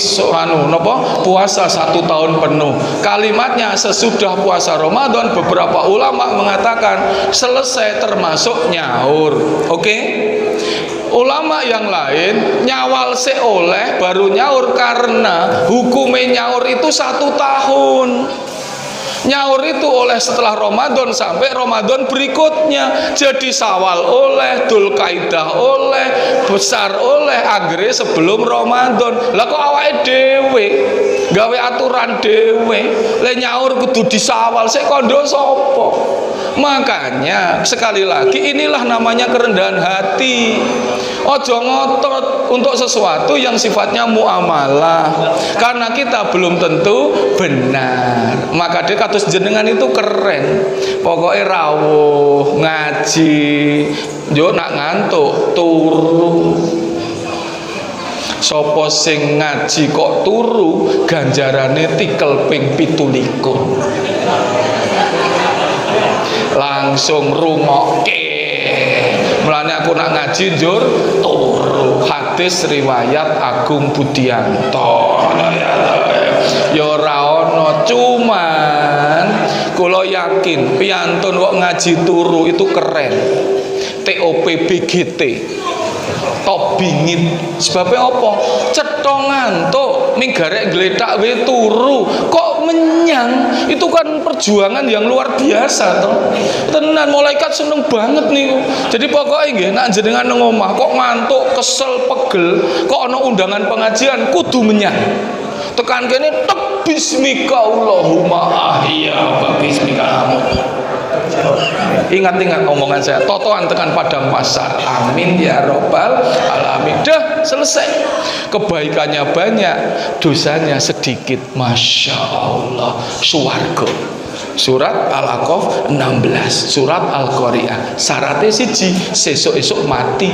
puasa 1 tahun penuh. Kalimatnya sesudah puasa Ramadan, beberapa ulama mengatakan selesai termasuk nyaur. Oke? Ulama yang lain nyawal seoleh baru nyaur karena hukumnya nyaur itu 1 tahun. Nyaur itu oleh setelah Ramadan sampai Ramadan berikutnya. Jadi Syawal oleh, Dzulqa'dah oleh, besar oleh, anggere sebelum Ramadan. Lah kok awake dhewe gawe aturan dhewe, le nyaur kudu di Syawal, sik kondo sapa? Makanya sekali lagi inilah namanya kerendahan hati. Ojo ngotot untuk sesuatu yang sifatnya muamalah, karena kita belum tentu benar. Maka dia kados jenengan itu keren. Pokoknya rawuh, ngaji, yo nak ngantuk turu. Sapa sing ngaji kok turu ganjarane tikel ping 17. Langsung rungokke. Mulane aku nak ngaji njur turu. Hadis riwayat Agung Budianto. Ya ora ana, cuman kula yakin piantun kok ngaji turu itu keren. TOP BGT. Top bingit. Sebabnya apa? Cetha ngantuk ning garek gletak wae turu kok menyang. Itu kan perjuangan yang luar biasa toh. Tenan malaikat seneng banget niku. Jadi pokoknya nggih nek jenengan nang omah kok ngantuk, kesel, pegel, kok ana undangan pengajian kudu menyang. Tekan kene tek bismika Allahumma ahya wa bismika amut. Ingat-ingat omongan saya, totoan tekan padang pasar. Amin ya robbal alamin. Dah selesai. Kebaikannya banyak, dosanya sedikit. Masya Allah. Suwarga. Surat Al-Aqaf 16, surat Al-Qari'ah. Syaratnya siji, sesuk-esuk mati.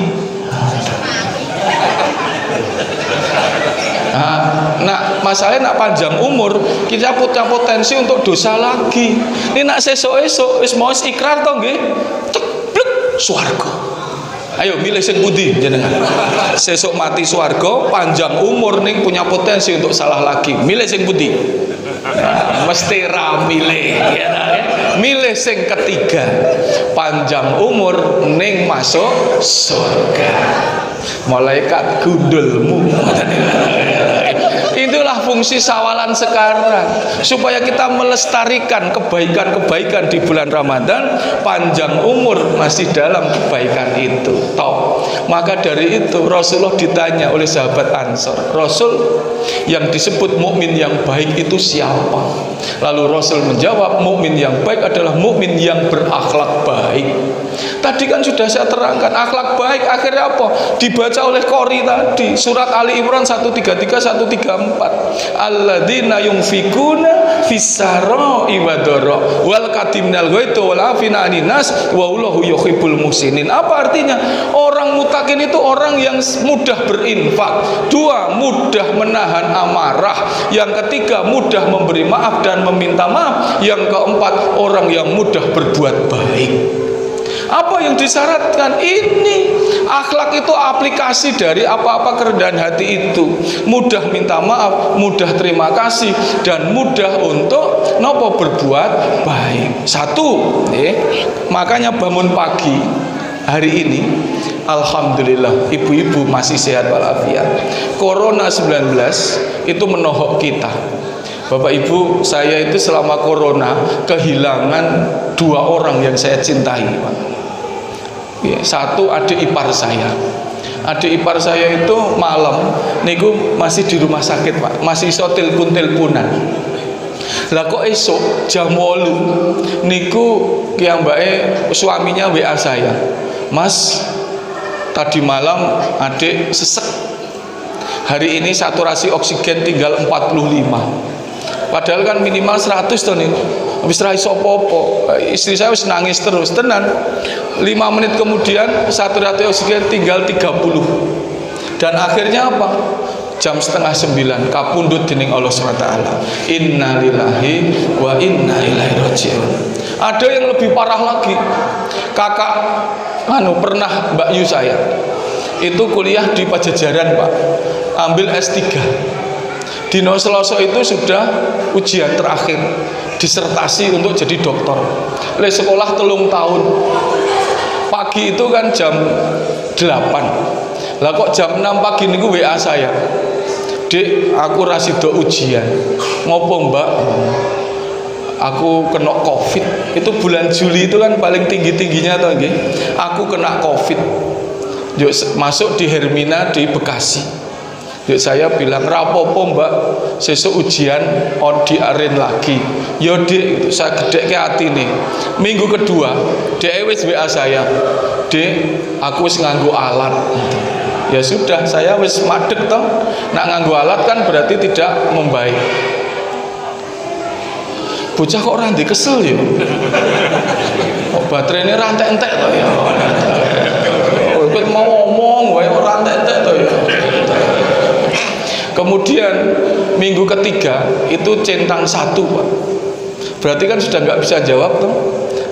Nah, masalahnya nak panjang umur, kita punya potensi untuk dosa lagi. Ini nak sesuk-esuk wis mau ikrar to nggih, teblek swarga. Ayo milih sing pundi jenengan. Sesuk mati swarga, panjang umur ning punya potensi untuk salah lagi. Milih sing pundi? Mesti ra milih ya. Milih sing ketiga. Panjang umur ning masuk surga. Malaikat gundulmu. Itulah fungsi sawalan sekarang, supaya kita melestarikan kebaikan-kebaikan di bulan Ramadan, panjang umur masih dalam kebaikan itu. Top. Maka dari itu Rasulullah ditanya oleh sahabat Ansor, Rasul, yang disebut mukmin yang baik itu siapa? Lalu Rasul menjawab, mukmin yang baik adalah mukmin yang berakhlak baik. Tadi kan sudah saya terangkan, akhlak baik akhirnya apa? Dibaca oleh Qori tadi, surat Ali Imran 133 134. Alladzina yunfikuna fis-sarai wa dharra wal kadimnal ghaitu wal afina anin nas wa Allahu yuhibbul muhsinin. Apa artinya? Orang mutakin itu orang yang mudah berinfak. Dua, mudah menahan amarah. Yang ketiga, mudah memberi maaf dan meminta maaf. Yang keempat, orang yang mudah berbuat baik. Apa yang disyaratkan? Ini akhlak itu aplikasi dari apa-apa kerendahan hati itu. Mudah minta maaf, mudah terima kasih, dan mudah untuk nopo berbuat baik. Satu, makanya bangun pagi hari ini, alhamdulillah ibu-ibu masih sehat walafiat. Corona 19 itu menohok kita. Bapak Ibu, saya itu selama corona kehilangan 2 orang yang saya cintai, Pak. Satu adik ipar saya. Adik ipar saya itu malam niku masih di rumah sakit, Pak. Masih iso telpon-telponan. Lah kok esok jam 8 niku kiyambake suaminya WA saya. Mas, tadi malam adik sesek. Hari ini saturasi oksigen tinggal 45. Padahal kan minimal 100 tuh nih. Habis ra iso apa-apa. Istri saya wis nangis terus, tenan. 5 menit kemudian saturasi oksigen tinggal 30. Dan akhirnya apa? Jam 8:30 kapundhut dening Allah SWT. Innalillahi wa inna ilaihi raji'un. Ada yang lebih parah lagi. Kakak pernah Mbak Yu saya. Itu kuliah di Pajajaran, Pak. Ambil S3. Dino Selasa itu sudah ujian terakhir disertasi untuk jadi dokter. Le sekolah 3 tahun. Pagi itu kan jam 8. Lah kok jam 6 pagi niku WA saya. Dek, aku rasido ujian. Ngopo, Mbak? Aku kena Covid. Itu bulan Juli itu kan paling tinggi-tingginya toh nggih. Aku kena Covid. Yuk masuk di Hermina di Bekasi. Yuk saya bilang, rapopo Mbak, sesuk ujian diarin lagi. Yo Dek, saya gedek ke hati nih. Minggu kedua, Dek wis WA saya, Dek, aku wis nganggo alat. Ya sudah, saya wis madeg toh. Nak nganggo alat kan berarti tidak membaik. Bocah kok ora ndek kesel ya. Kok baterainya rantai entek toh ya. Kok mau ngomong wae ora entek-entek toh ya. Kemudian minggu ketiga itu centang 1, Pak. Berarti kan sudah nggak bisa jawab tuh.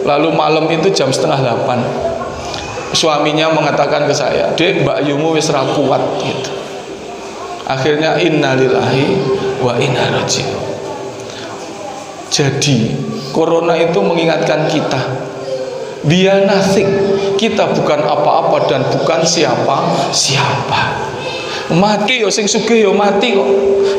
Lalu malam itu jam setengah 8, suaminya mengatakan ke saya, "Dek, Mbak Yumu wis ra kuat," gitu. Akhirnya innalillahi wa inna raji'un. Jadi corona itu mengingatkan kita, we are nothing. Kita bukan apa-apa dan bukan siapa-siapa. Mati yo sing sugih yo mati kok,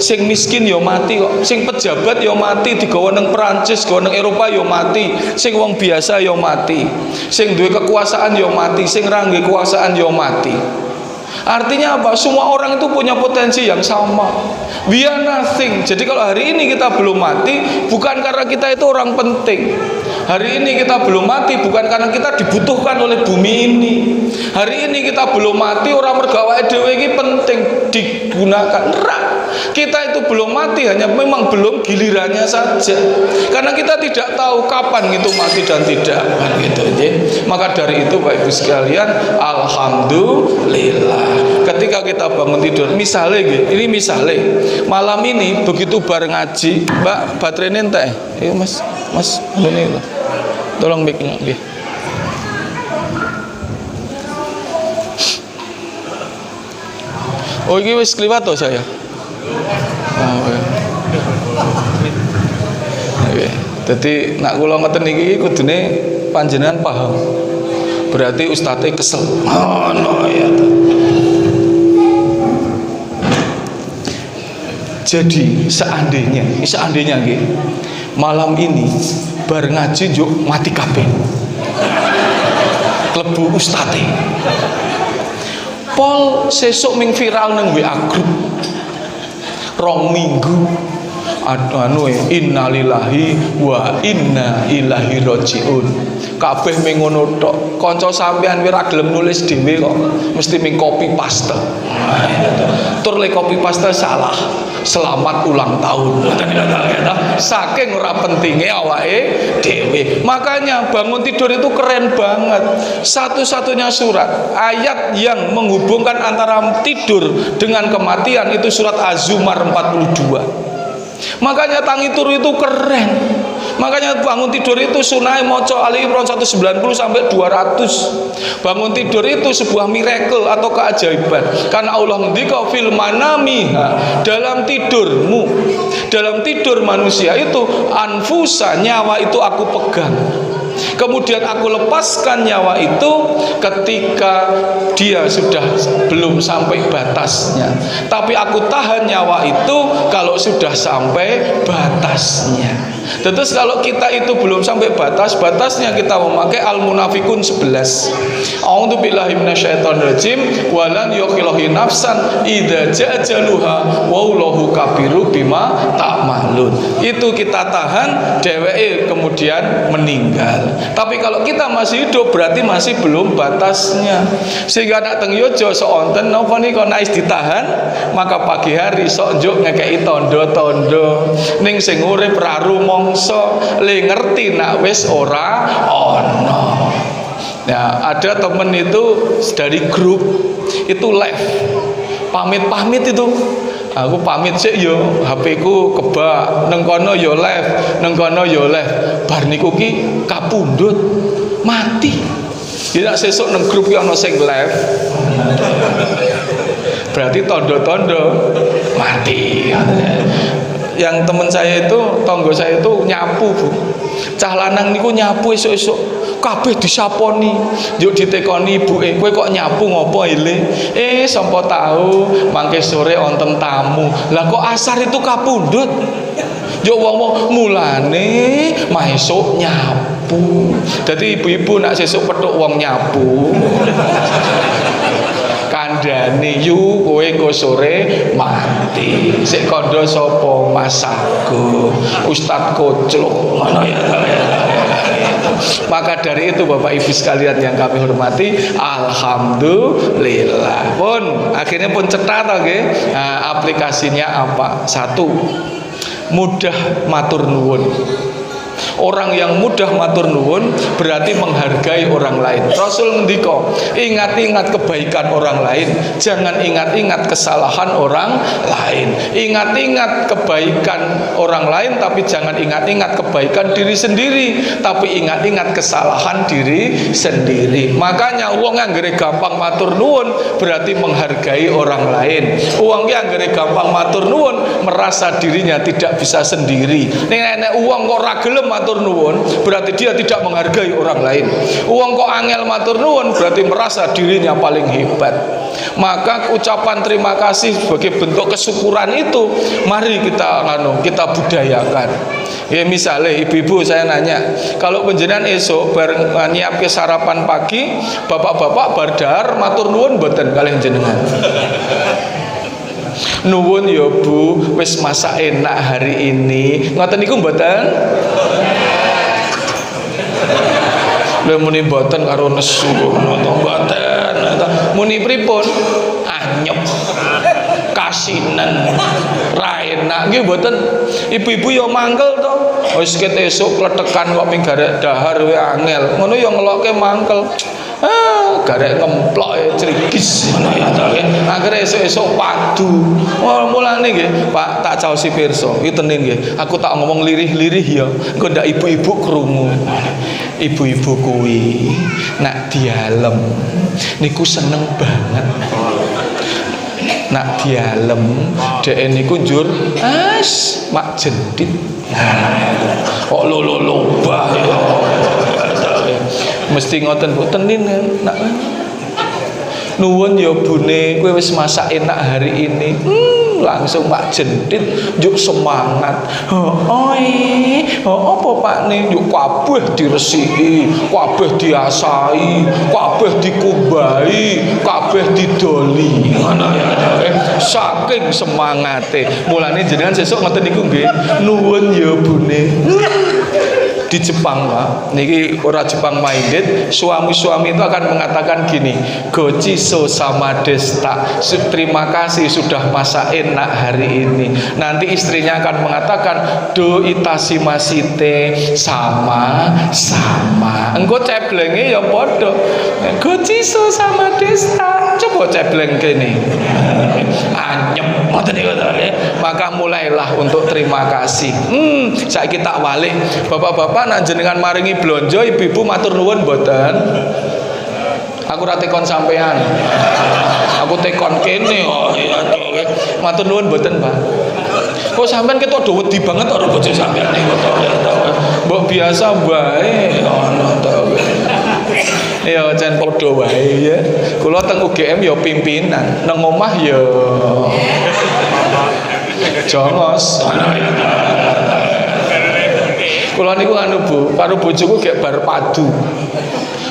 sing miskin yo mati kok, sing pejabat yo mati, digawa nang Perancis, digawa nang Eropa yo mati, sing wong biasa yo mati, sing duwe kekuasaan yo mati, sing ra nggih kekuasaan yo mati. Artinya apa? Semua orang itu punya potensi yang sama. We are nothing. Jadi kalau hari ini kita belum mati, bukan karena kita itu orang penting. Hari ini kita belum mati bukan karena kita dibutuhkan oleh bumi ini. Hari ini kita belum mati orang mergawa dhewe iki penting digunakan. Kita itu belum mati, hanya memang belum gilirannya saja. Karena kita tidak tahu kapan itu mati dan tidak, kan gitu aja. Maka dari itu Bapak Ibu sekalian, alhamdulillah. Ketika kita bangun tidur, misalnya ini misalnya malam ini begitu bareng ngaji, Mbak baterainya entek. Ayo Mas ini loh. Tolong bikin nggih. Oh ini wis kliwat toh saya. Oke. Jadi nak kula ngoten niki kudune panjenengan paham. Berarti ustadz kesel. Oh no ya. Jadi seandainya nggih malam ini bar ngaji njuk mati kabeh. Klebu ustadz. Pol sesuk ming viral nang WA group. 2 minggu innalillahi wa inna ilaihi rajiun. Kabeh ming ngono tok. Kanca sampean ora gelem nulis dhewe kok, mesti ming copy paste. Tur le copy paste salah. Selamat ulang tahun. Saking ora pentingnya awake dhewe. Makanya bangun tidur itu keren banget. Satu-satunya surat ayat yang menghubungkan antara tidur dengan kematian itu surat Az-Zumar 42. Makanya tangi turu itu keren. Makanya bangun tidur itu sunai maca Ali Imran 190 sampai 200. Bangun tidur itu sebuah miracle atau keajaiban. Karena Allah ngendika fil manamiha, dalam tidurmu, dalam tidur manusia itu anfusa, nyawa itu aku pegang. Kemudian aku lepaskan nyawa itu ketika dia sudah belum sampai batasnya. Tapi aku tahan nyawa itu kalau sudah sampai batasnya. Terus kalau kita itu belum sampai batasnya kita memakai Al-Munafikun 11. A'udzubillahi minasyaitonirrajim walan yukhillahu nafsan idza ja'jaluha wallahu kabiru bima ta'malun. Itu kita tahan, dheweke kemudian meninggal. Tapi kalau kita masih hidup berarti masih belum batasnya. Sehingga nak teng yojo sok onten napa nika nek ditahan, maka pagi hari sok njuk ngekeki tondo-tondo ning sing urip ra rumangsa le ngerti nak wis ora ono. Ya, ada temen itu dari grup itu live pamit itu. Aku pamit sih yo, HP ku kebak, neng kono yo live, neng kono yo live. Bar niku ki kapundhut, mati. Tidak sesuk neng grup ki ana sing live. Berarti tondo-tondo mati. Yang teman saya itu, tonggo saya itu nyapu, Bu. Cah lanang niku nyapu esuk-esuk kabeh disaponi. Yuk ditekoni ibuke, kowe kok nyapu ngopo ile? Sampo tahu mangke sore wonten tamu. Lah kok asar itu kapundhut? Yuk wong-wong mulane maesuk nyapu. Dadi ibu-ibu nak sesuk petuk wong nyapu. Kandhane yu kowe engko sore mati. Sik kandha sapa Mas Agung, Ustaz Koclok ngono ya. Maka dari itu Bapak Ibu sekalian yang kami hormati, alhamdulillah. Pun akhirnya pun cetar nggih. Nah, aplikasinya apa? 1. Mudah matur nuwun. Orang yang mudah matur nuwun berarti menghargai orang lain. Rasul ngendika, ingat-ingat kebaikan orang lain, jangan ingat-ingat kesalahan orang lain. Ingat-ingat kebaikan orang lain, tapi jangan ingat-ingat kebaikan diri sendiri, tapi ingat-ingat kesalahan diri sendiri. Makanya wong anggere gampang matur nuwun berarti menghargai orang lain. Wong ki anggere gampang matur nuwun merasa dirinya tidak bisa sendiri. Nek wong kok ora gelem matur nuwun berarti dia tidak menghargai orang lain. Wong kok angel matur nuwun berarti merasa dirinya paling hebat. Maka ucapan terima kasih sebagai bentuk kesyukuran itu mari kita budayakan. Ya misalnya ibu-ibu saya nanya, kalau panjenengan esok bareng nyiapke sarapan pagi, bapak-bapak bardahar matur nuwun mboten kalih jenengan? Nuwun ya Bu, wis masak enak hari ini. Ngoten niku mboten? Lha muni mboten karo nesu ngoten mboten. Muni pripun? Anyep. Kasinan. Ra enak nggih mboten. Ibu-ibu ya mangkel to. Wis ket esuk kletekan kok ming garek dahar wae angel. Ngono ya ngelokke mangkel. Garek ngemplok crigis ngono ya to nggih. Akhire esuk-esuk padu. Mulane nggih, Pak tak caosi pirsa. Iki tenin nggih. Aku tak ngomong lirih-lirih ya. Engko ndak ibu-ibu krungu. Ibu-ibu kuwi nak dialem niku seneng banget. Nak dialem dhek niku njur mak jendit. Kok lolo bah ya. Mesti ngoten Bu, tenin nak nuwun ya bune kowe wis masak enak hari ini. Langsung mak jendit njuk semangat. Apa Pak nih njuk kabeh diresiki, kabeh diasai, kabeh dikumbahi, kabeh didoli. Ngono ya. Saking semangate. Mulane jenengan sesuk ngoten niku nggih. Nuwun ya bune. Di Jepang Pak, niki ora Jepang minded, suami-suami itu akan mengatakan gini, gochiso sama desta, terima kasih sudah masak enak hari ini. Nanti istrinya akan mengatakan do itasimasite, sama engko ceblenge ya padha, gochiso sama desta, coba cebleng kene anyep ngoten niku. Maka mulailah untuk terima kasih. Saiki tak walik, bapak-bapak nak jenengan maringi blonjo, ibu-ibu matur nuwun mboten? Aku ra tekon sampean. Aku tekon kene kok. Matur nuwun mboten, Pak? Kok sampean ketok do wedi banget karo bojo sampean niku to. Mbok biasa wae ngono to. Ya jan padha wae ya. Kula teng UGM ya pimpinan, nang omah ya jongos. Kula niku anu Bu, karo bojoku gek bar padu.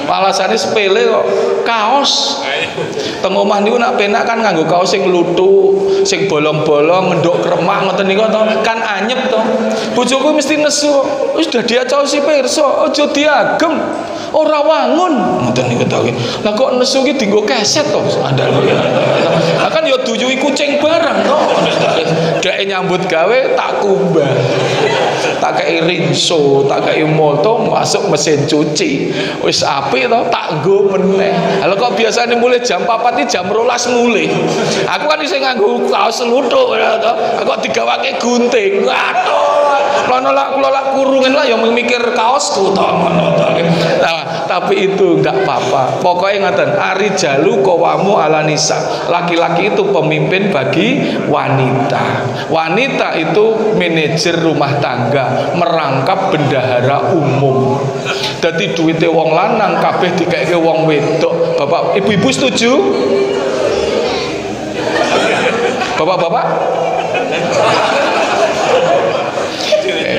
Alasane sepele kok, kaos. Teng omah niku nak penak kan nganggo kaos sing lutu, sing bolong-bolong, ngendok kremak ngoten niku to, kan anyep to. Bojoku mesti nesu, wis dadi caosi pirsa, aja diagem. Ora wangun ngoten niku to. Lah kok nesu ki dienggo keset to andal. Lah kan ya duyui kucing barang to. Dek nyambut gawe tak kumbah. Tak kei rinso, tak kei moto, masuk mesin cuci. Wis apik to, tak nggo meneh. Lah kok biasane mulai jam 4 iki jam 12 mulih. Aku kan isih nganggo kaos luthuk to. Kok digawake gunting. Waduh. Kula lak kurungen lah ya mikir kaosku to ngono to. Nah, tapi itu enggak apa-apa. Pokoknya ngaten, arijalu qawamu ala nisa. Laki-laki itu pemimpin bagi wanita. Wanita itu manajer rumah tangga, merangkap bendahara umum. Dadi duwite wong lanang kabeh dikeke wong wedok. Bapak, ibu-ibu setuju? Bapak-bapak?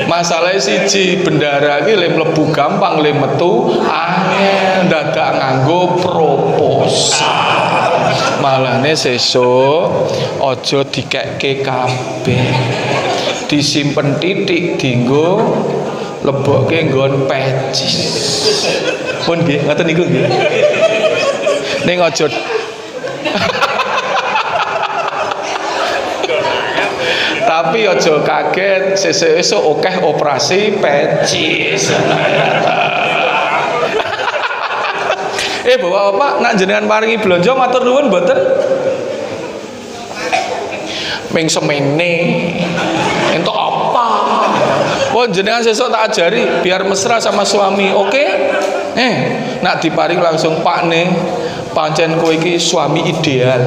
Masalah siji, bendahara iki le mlebu gampang, le metu angel, dadak nganggo proposal. Malane sesuk aja dikekke kabeh. Disimpen titik dienggo lebokke nggon pecis. Pun nggih, ngoten niku nggih. Ning aja Tapi aja kaget, sesuk akeh operasi pecis. Bapak-bapak nak jenengan paringi blonjo matur nuwun mboten? Ming semene. Entuk apa? Wah jenengan sesuk tak ajari biar mesra sama suami, oke? Nak diparing langsung Pak nih, pancen kowe iki suami ideal.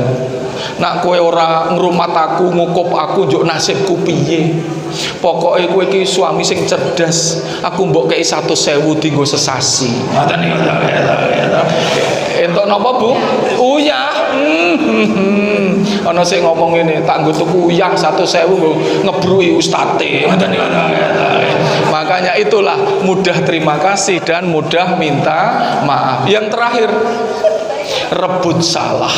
Nak kowe ora ngrumat aku, ngukup aku, njuk nasibku piye? Pokoke kowe iki suami sing cerdas. Aku mbok kei 100.000 dienggo sesasi. Ngoten niku. Entuk napa, Bu? Uyah. Ana sing ngomong ngene, tak nggo tuku uyah 100.000 nggo ngebruki ustate. Ngoten niku. Makanya itulah mudah terima kasih dan mudah minta maaf. Yang terakhir, rebut salah.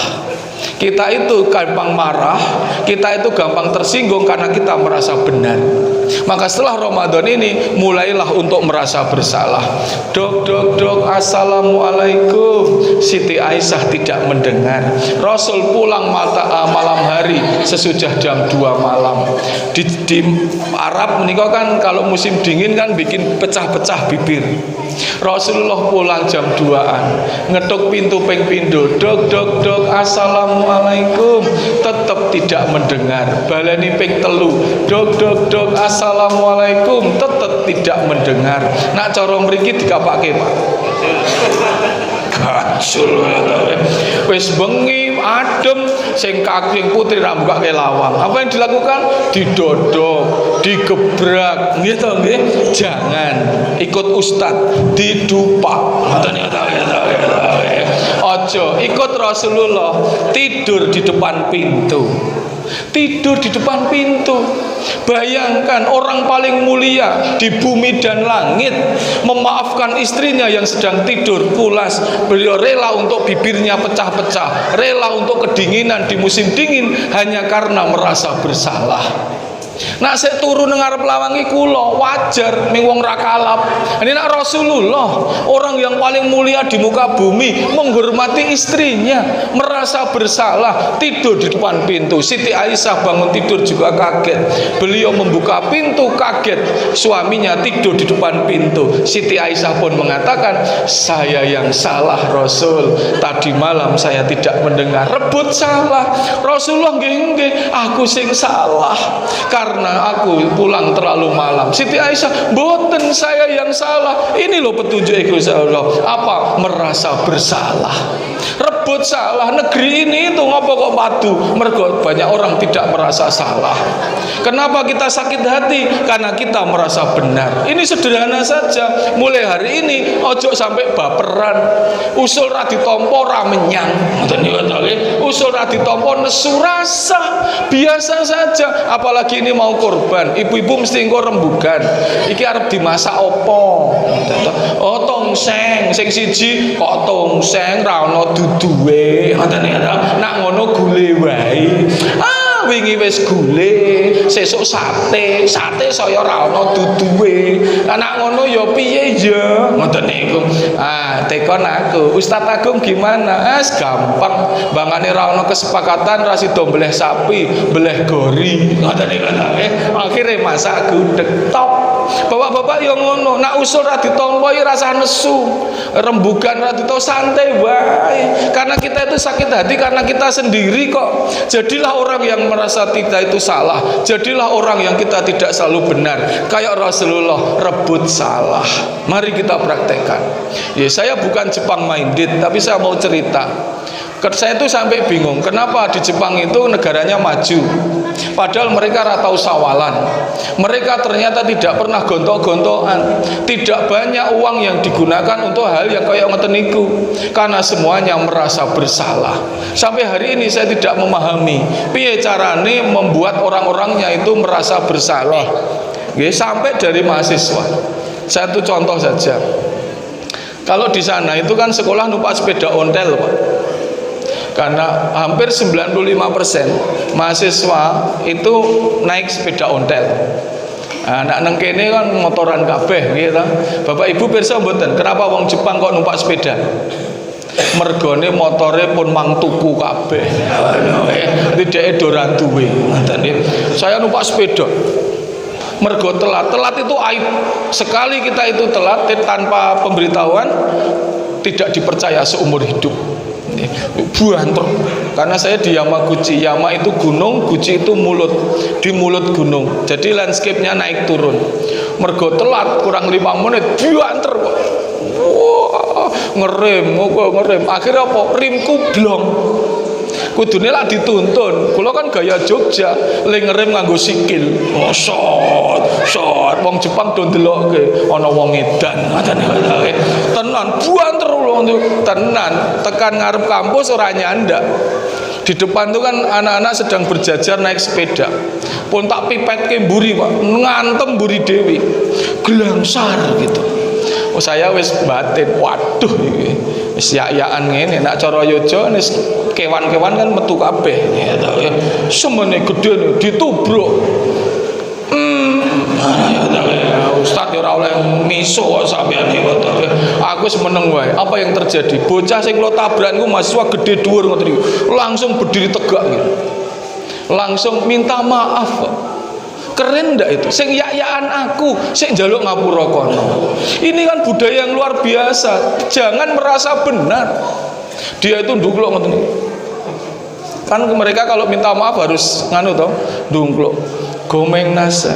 Kita itu gampang marah, kita itu gampang tersinggung karena kita merasa benar. Maka setelah Ramadan ini mulailah untuk merasa bersalah. Dok, assalamualaikum. Siti Aisyah tidak mendengar. Rasul pulang malam hari sesudah jam 2 malam. Di Arab menikah kan kalau musim dingin kan bikin pecah-pecah bibir. Rasulullah pulang jam 2-an, ngetuk pintu ping pindho. Dok, assalamualaikum. Tetap tidak mendengar. Baleni ping 3. Dok, assalamualaikum. Tetap tidak mendengar. Nak cara mriki dikapake, Pak. Gacul wis bengi adem sing kaki putri ra mbukake lawang. Apa yang dilakukan? Didodok, digebrak, gitu nggih. Jangan ikut ustad, didupak. Ngoten ya. Aja ikut Rasulullah tidur di depan pintu. Tidur di depan pintu. Bayangkan orang paling mulia di bumi dan langit memaafkan istrinya yang sedang tidur pulas. Beliau rela untuk bibirnya pecah-pecah, rela untuk kedinginan di musim dingin hanya karena merasa bersalah. Nak sik turu nang arep lawangi kula wajar ming wong ra kalap. Ini nak Rasulullah, orang yang paling mulia di muka bumi, menghormati istrinya, merasa bersalah, tidur di depan pintu. Siti Aisyah bangun tidur juga kaget. Beliau membuka pintu kaget, suaminya tidur di depan pintu. Siti Aisyah pun mengatakan, "Saya yang salah Rasul. Tadi malam saya tidak mendengar." Rebut salah. Rasulullah, nggih, aku sing salah. Karena aku pulang terlalu malam. Siti Aisyah, mboten saya yang salah. Ini loh petunjuk Gusti Allah. Apa? Merasa bersalah. Rebut salah. Negeri ini itu ngopo kok padu? Mergo banyak orang tidak merasa salah. Kenapa kita sakit hati? Karena kita merasa benar. Ini sederhana saja. Mulai hari ini ojo sampai baperan. Usul ra ditampa ra menyang. Ngoten niku to nggih. Usul ra ditampa nesu rasa. Biasa saja. Apalagi ini mau korban, ibu-ibu mesti engko rembugan. Iki arep dimasak opo? Oh tongseng, sing siji kok tongseng ra ono duduhe. Ngoten niku. Nak ngono gule wae. Wingi wis gule, sesuk sate saya ora ono duduhe. Nak ngono ya piye ya? Ngoten niku. Tekon aku, Ustaz Agung gimana? Gampang. Bangane ra ono kesepakatan ra sida mbleh sapi, mbleh gori. Ngoten niku. Akhire masak gudeg top. Bapak-bapak yang ngono, nak usul ra ditampa rasa nesu, rembugan ra ditampa santai wae. Karena kita itu sakit hati karena kita sendiri kok. Jadilah orang yang merasa kita itu salah. Jadilah orang yang kita tidak selalu benar. Kayak Rasulullah, rebut salah. Mari kita praktekkan. Ya, saya bukan Jepang minded, tapi saya mau cerita. Saya itu sampai bingung, kenapa di Jepang itu negaranya maju, padahal mereka ratau sawalan. Mereka ternyata tidak pernah gontok-gontokan, tidak banyak uang yang digunakan untuk hal yang kayak ngeten niku, karena semuanya merasa bersalah. Sampai hari ini saya tidak memahami piye carane membuat orang-orangnya itu merasa bersalah. Sampai dari mahasiswa. Satu contoh saja. Kalau di sana itu kan sekolah numpak sepeda ontel, Pak. Karena hampir 95% mahasiswa itu naik sepeda ontel. Nak nang kene kan motoran kabeh gitu. Bapak Ibu pirsa mboten, kenapa wong Jepang kok numpak sepeda? Mergone motore pun mang tuku kabeh. Tidak doran duwe. Saya numpak sepeda. Mergo telat itu aib. Sekali kita itu telat tanpa pemberitahuan, tidak dipercaya seumur hidup. Buanter. Karena saya di Yamaguchi. Yama itu gunung, Guchi itu mulut. Di mulut gunung. Jadi landscape-nya naik turun. Mergo telat kurang 5 menit, buanter kok. Wah, ngerem. Akhirnya apa? Rimku blong. Kudune lak dituntun. Kula kan gaya Jogja, le ngerem nganggo sikil. Oh, shot. Wong Jepang do ndelokke ana wong edan. Tenan, buanter lho tenan. Tekan ngarep kampus ora nyandak. Di depan itu kan anak-anak sedang berjajar naik sepeda. Pun tak pipetke mburi, Pak. Ngantem mburi dewi. Gelangsar gitu. Oh, saya wis batin, waduh iki. Wis yak-yakan ngene, nek cara yojo wis kewan-kewan kan metu kabeh. Ya ta ya. Semene gedhe ditubruk. Ustaz ora oleh miso kok sampean iki. Aku wis meneng wae. Apa yang terjadi? Bocah sing kula tabrak niku mahasiswa gede dhuwur ngoten niku. Langsung berdiri tegak gitu. Langsung minta maaf. Keren ndak itu? Sing yak-yakan aku, sing njaluk ngapura kono. Ini kan budaya yang luar biasa. Jangan merasa benar. Dia itu ndungkluk ngoten niku. Kan mereka kalau minta maaf harus nganu to, ndungkluk. Gomeng nasa,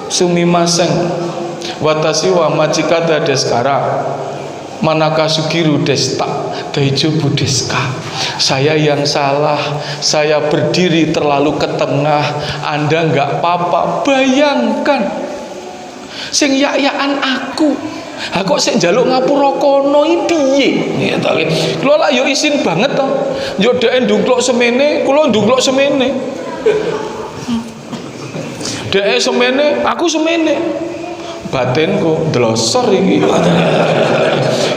sumimaseng, watashi wa machikata deskara, manaka sugiru desta, daijo budeska. Saya yang salah, saya berdiri terlalu ke tengah, Anda nggak apa-apa. Bayangkan, sing yak-yakan aku. Kok sik njaluk ngapura kono iki piye? Ya ta. Kula lak yo isin banget to. Yo dhek ndungkluk semene, kula ndungkluk semene. Dhek semene, aku semene. Batinku ndelosor iki.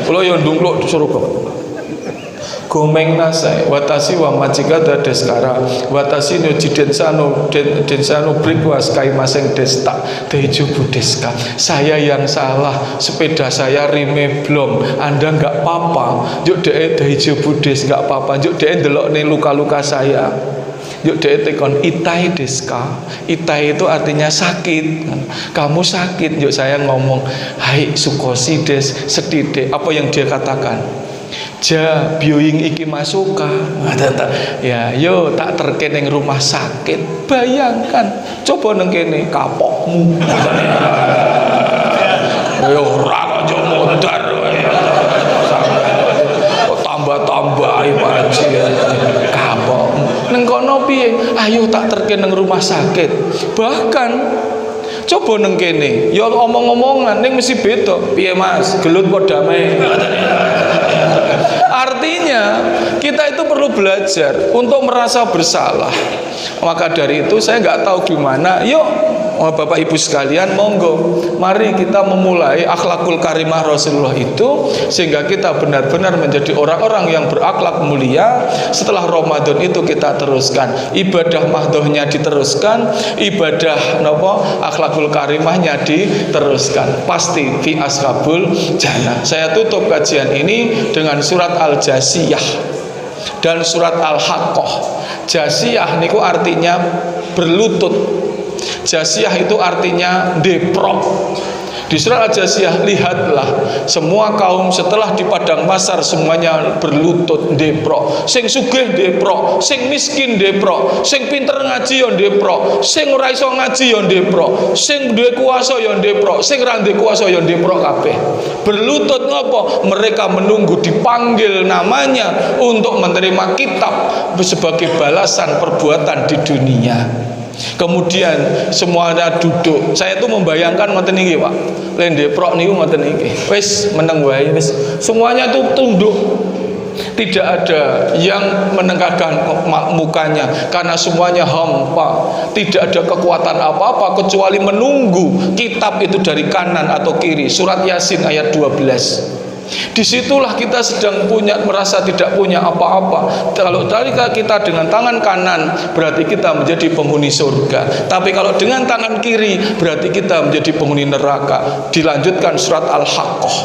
Kula yo ndungkluk suruh Gomeng nasai watashi wa machikata deskara watashi no jidensano densano brikwas kai maseng desta teju budeska. Saya yang salah, sepeda saya rime blom, Anda nggak apa-apa. Yuk dek teju budes nggak apa-apa. Yuk dek delok nih luka-luka saya. Yuk dek tekon itai deska. Itai itu artinya sakit. Kamu sakit. Yuk saya ngomong, hai sukosi des sedih deh. Apa yang dia katakan? Ja bioing iki masuka. Ya yo tak terken ning rumah sakit. Bayangkan, coba nang kene kapokmu. Yo ora kok modar. Kok tambah-tambahi Pak Haji. Kapokmu. Nang kono piye? Ayo tak terken nang rumah sakit. Bahkan coba nang kene, yo omong-omongan ning mesti beda. Piye Mas? Gelut kok damai. Artinya kita itu perlu belajar untuk merasa bersalah. Maka dari itu saya nggak tahu gimana. Yuk Bapak Ibu sekalian, monggo mari kita memulai akhlakul karimah Rasulullah itu, sehingga kita benar-benar menjadi orang-orang yang berakhlak mulia. Setelah Ramadan itu kita teruskan ibadah mahdohnya, diteruskan ibadah akhlakul karimahnya diteruskan. Pasti fi ashabul jannah. Saya tutup kajian ini dengan surat Al-Jasiyah dan surat Al-Haqqah. Jasiyah niku artinya berlutut. Jasiyah itu artinya deprok. Di surat Al-Jasiyah, lihatlah semua kaum setelah di padang mahsyar semuanya berlutut deprok. Sing sugih deprok, sing miskin deprok, sing pinter ngaji yo deprok, sing ora iso ngaji yo deprok, sing duwe kuasa yo deprok, sing ra duwe kuasa yo deprok kabeh. Berlutut ngopo? Mereka menunggu dipanggil namanya untuk menerima kitab sebagai balasan perbuatan di dunia. Kemudian semuanya duduk. Saya tuh membayangkan ngoten iki, Pak. Lendeprok niku ngoten iki. Wis meneng wae wis. Semuanya tuh tunduk. Tidak ada yang menengahkan mukanya karena semuanya hampa. Tidak ada kekuatan apa-apa kecuali menunggu kitab itu dari kanan atau kiri. Surat Yasin ayat 12. Disitulah kita sedang merasa tidak punya apa-apa. Kalau dari kita dengan tangan kanan, berarti kita menjadi penghuni surga. Tapi kalau dengan tangan kiri, berarti kita menjadi penghuni neraka. Dilanjutkan surat Al-Haqqah.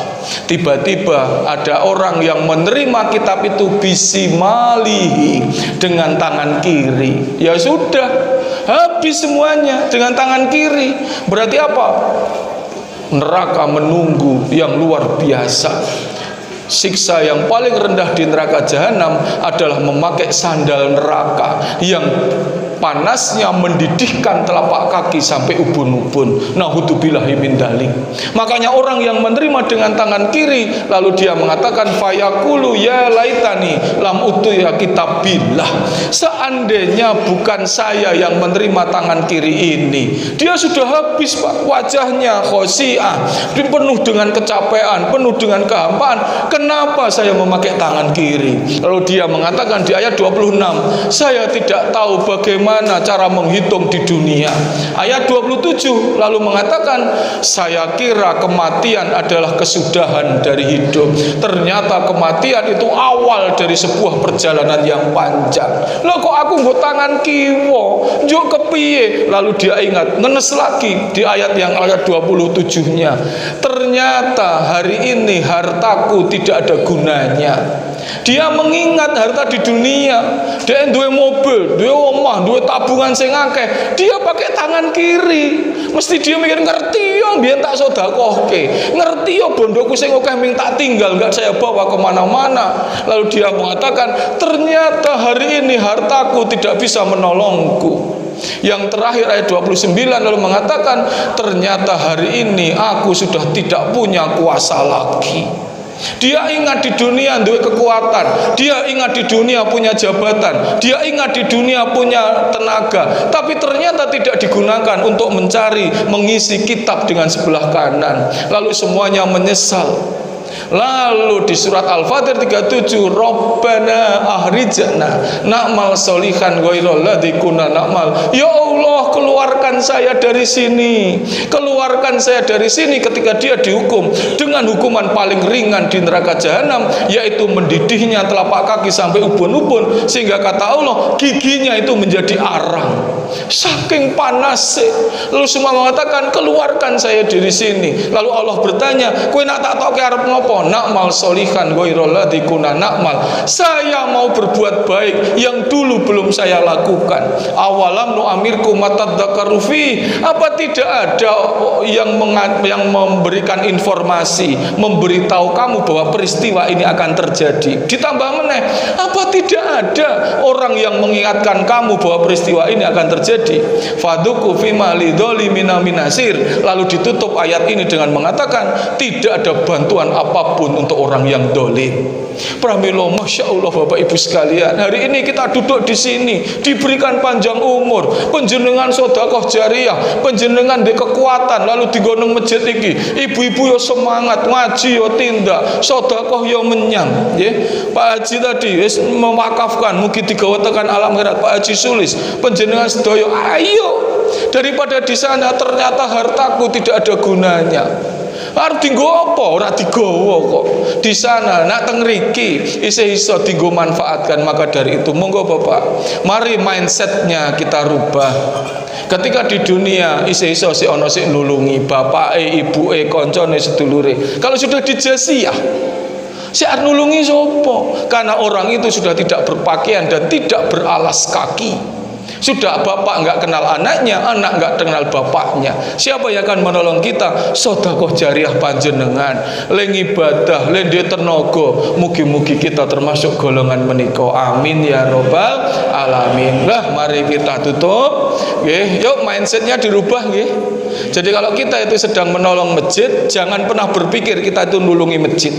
Tiba-tiba ada orang yang menerima kitab itu bisimalihi, dengan tangan kiri. Ya sudah, habis semuanya dengan tangan kiri. Berarti apa? Neraka menunggu yang luar biasa. Siksa yang paling rendah di neraka jahanam adalah memakai sandal neraka yang panasnya mendidihkan telapak kaki sampai ubun-ubun. Na'udzubillahi min dzalik. Makanya orang yang menerima dengan tangan kiri, lalu dia mengatakan fayaqulu ya laitani lam utiya kitabillah. Seandainya bukan saya yang menerima tangan kiri ini, dia sudah habis, Pak. Wajahnya khosi'ah, penuh dengan kecapean, penuh dengan kehampaan. Kenapa saya memakai tangan kiri? Lalu dia mengatakan di ayat 26, saya tidak tahu bagaimana cara menghitung di dunia. Ayat 27 lalu mengatakan, saya kira kematian adalah kesudahan dari hidup. Ternyata kematian itu awal dari sebuah perjalanan yang panjang. Loh, kok aku nggo tangan kiwa, njuk kepiye? Lalu dia ingat, ngenes lagi di ayat 27-nya. Ternyata hari ini hartaku tidak ada gunanya. Dia mengingat harta di dunia. Dia duwe mobil, duwe omah, duwe tabungan sing akeh. Dia pakai tangan kiri. Mesti dia mikir, ngerti yo biyen tak sedekahke. Ngerti yo bondoku sing akeh ming tak tinggal, enggak saya bawa kemana-mana. Lalu dia mengatakan, ternyata hari ini hartaku tidak bisa menolongku. Yang terakhir ayat 29 lalu mengatakan, ternyata hari ini aku sudah tidak punya kuasa lagi. Dia ingat di dunia duwe kekuatan, dia ingat di dunia punya jabatan, dia ingat di dunia punya tenaga, tapi ternyata tidak digunakan untuk mencari, mengisi kitab dengan sebelah kanan. Lalu semuanya menyesal. Lalu di surat Al-Fatir 37, Rabbana ahrijna na'mal solihan ghairal ladzi kunna na'mal. Ya Allah, keluarkan saya dari sini. Keluarkan saya dari sini ketika dia dihukum dengan hukuman paling ringan di neraka jahanam, yaitu mendidihnya telapak kaki sampai ubun-ubun, sehingga kata Allah giginya itu menjadi arang. Saking panas. Lalu semua mengatakan, keluarkan saya dari sini. Lalu Allah bertanya, kowe nak tak toke arep ngopo? Na'mal solihan ghairal ladzi kunna na'mal. Saya mau berbuat baik yang dulu belum saya lakukan. Awalam nu'amirkum matadzakaru fi. Apa tidak ada yang memberikan informasi, memberitahu kamu bahwa peristiwa ini akan terjadi? Ditambah meneh, apa tidak ada orang yang mengingatkan kamu bahwa peristiwa ini akan terjadi? Fadzuku fima lidzalimina minasir. Lalu ditutup ayat ini dengan mengatakan, tidak ada bantuan apapun untuk orang yang dolim. Pramila, Masya Allah Bapak Ibu sekalian, hari ini kita duduk di sini diberikan panjang umur, penjenengan sedekah jariah, penjenengan di kekuatan, lalu digonong masjid iki, ibu-ibu yo semangat ngaji yo tindak, sedekah yo menyang, nggih. Pak Haji tadi wis mewakafkan mugi digawa tekan alam akhirat. Pak Haji Sulis, penjenengan sedaya ayo, daripada di sana ternyata hartaku tidak ada gunanya. Arep dienggo apa? Ora digawa kok. Di sana nak teng mriki isih iso dienggo manfaatkan. Maka dari itu monggo Bapak, mari mindsetnya kita rubah. Ketika di dunia isih iso si ono sik nulungi bapake, ibuke, koncone, sedulure. Kalau sudah dijaziyah, si nulungi sapa? Karena orang itu sudah tidak berpakaian dan tidak beralas kaki. Sudah bapak nggak kenal anaknya, anak nggak kenal bapaknya. Siapa yang akan menolong kita? Sedekah jariah panjenengan, leng ibadah, leng dia tenaga. Mugi-mugi kita termasuk golongan menika. Amin ya robbal alamin. Lah, mari kita tutup. Nggih, yuk mindsetnya dirubah nggih. Jadi kalau kita itu sedang menolong masjid, jangan pernah berpikir kita itu nulungi masjid.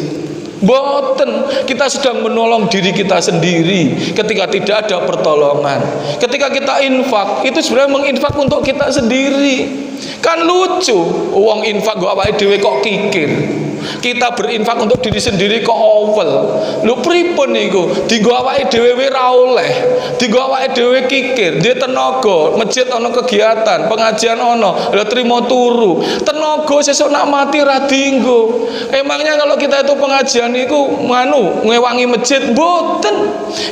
Boten, kita sedang menolong diri kita sendiri ketika tidak ada pertolongan. Ketika kita infak, itu sebenarnya menginfak untuk kita sendiri. Kan lucu, uang infak gak awake dhewe kok kikir. Kita berinfak untuk diri sendiri kok awel. Lho pripun niku? Dienggo awake dhewe ra oleh. Dienggo awake dhewe kikir, dia tenaga, masjid ana kegiatan, pengajian ana, lha trimo turu. Tenaga sesuk nak mati ra dienggo. Emangnya kalau kita itu pengajian niku ngewangi masjid mboten.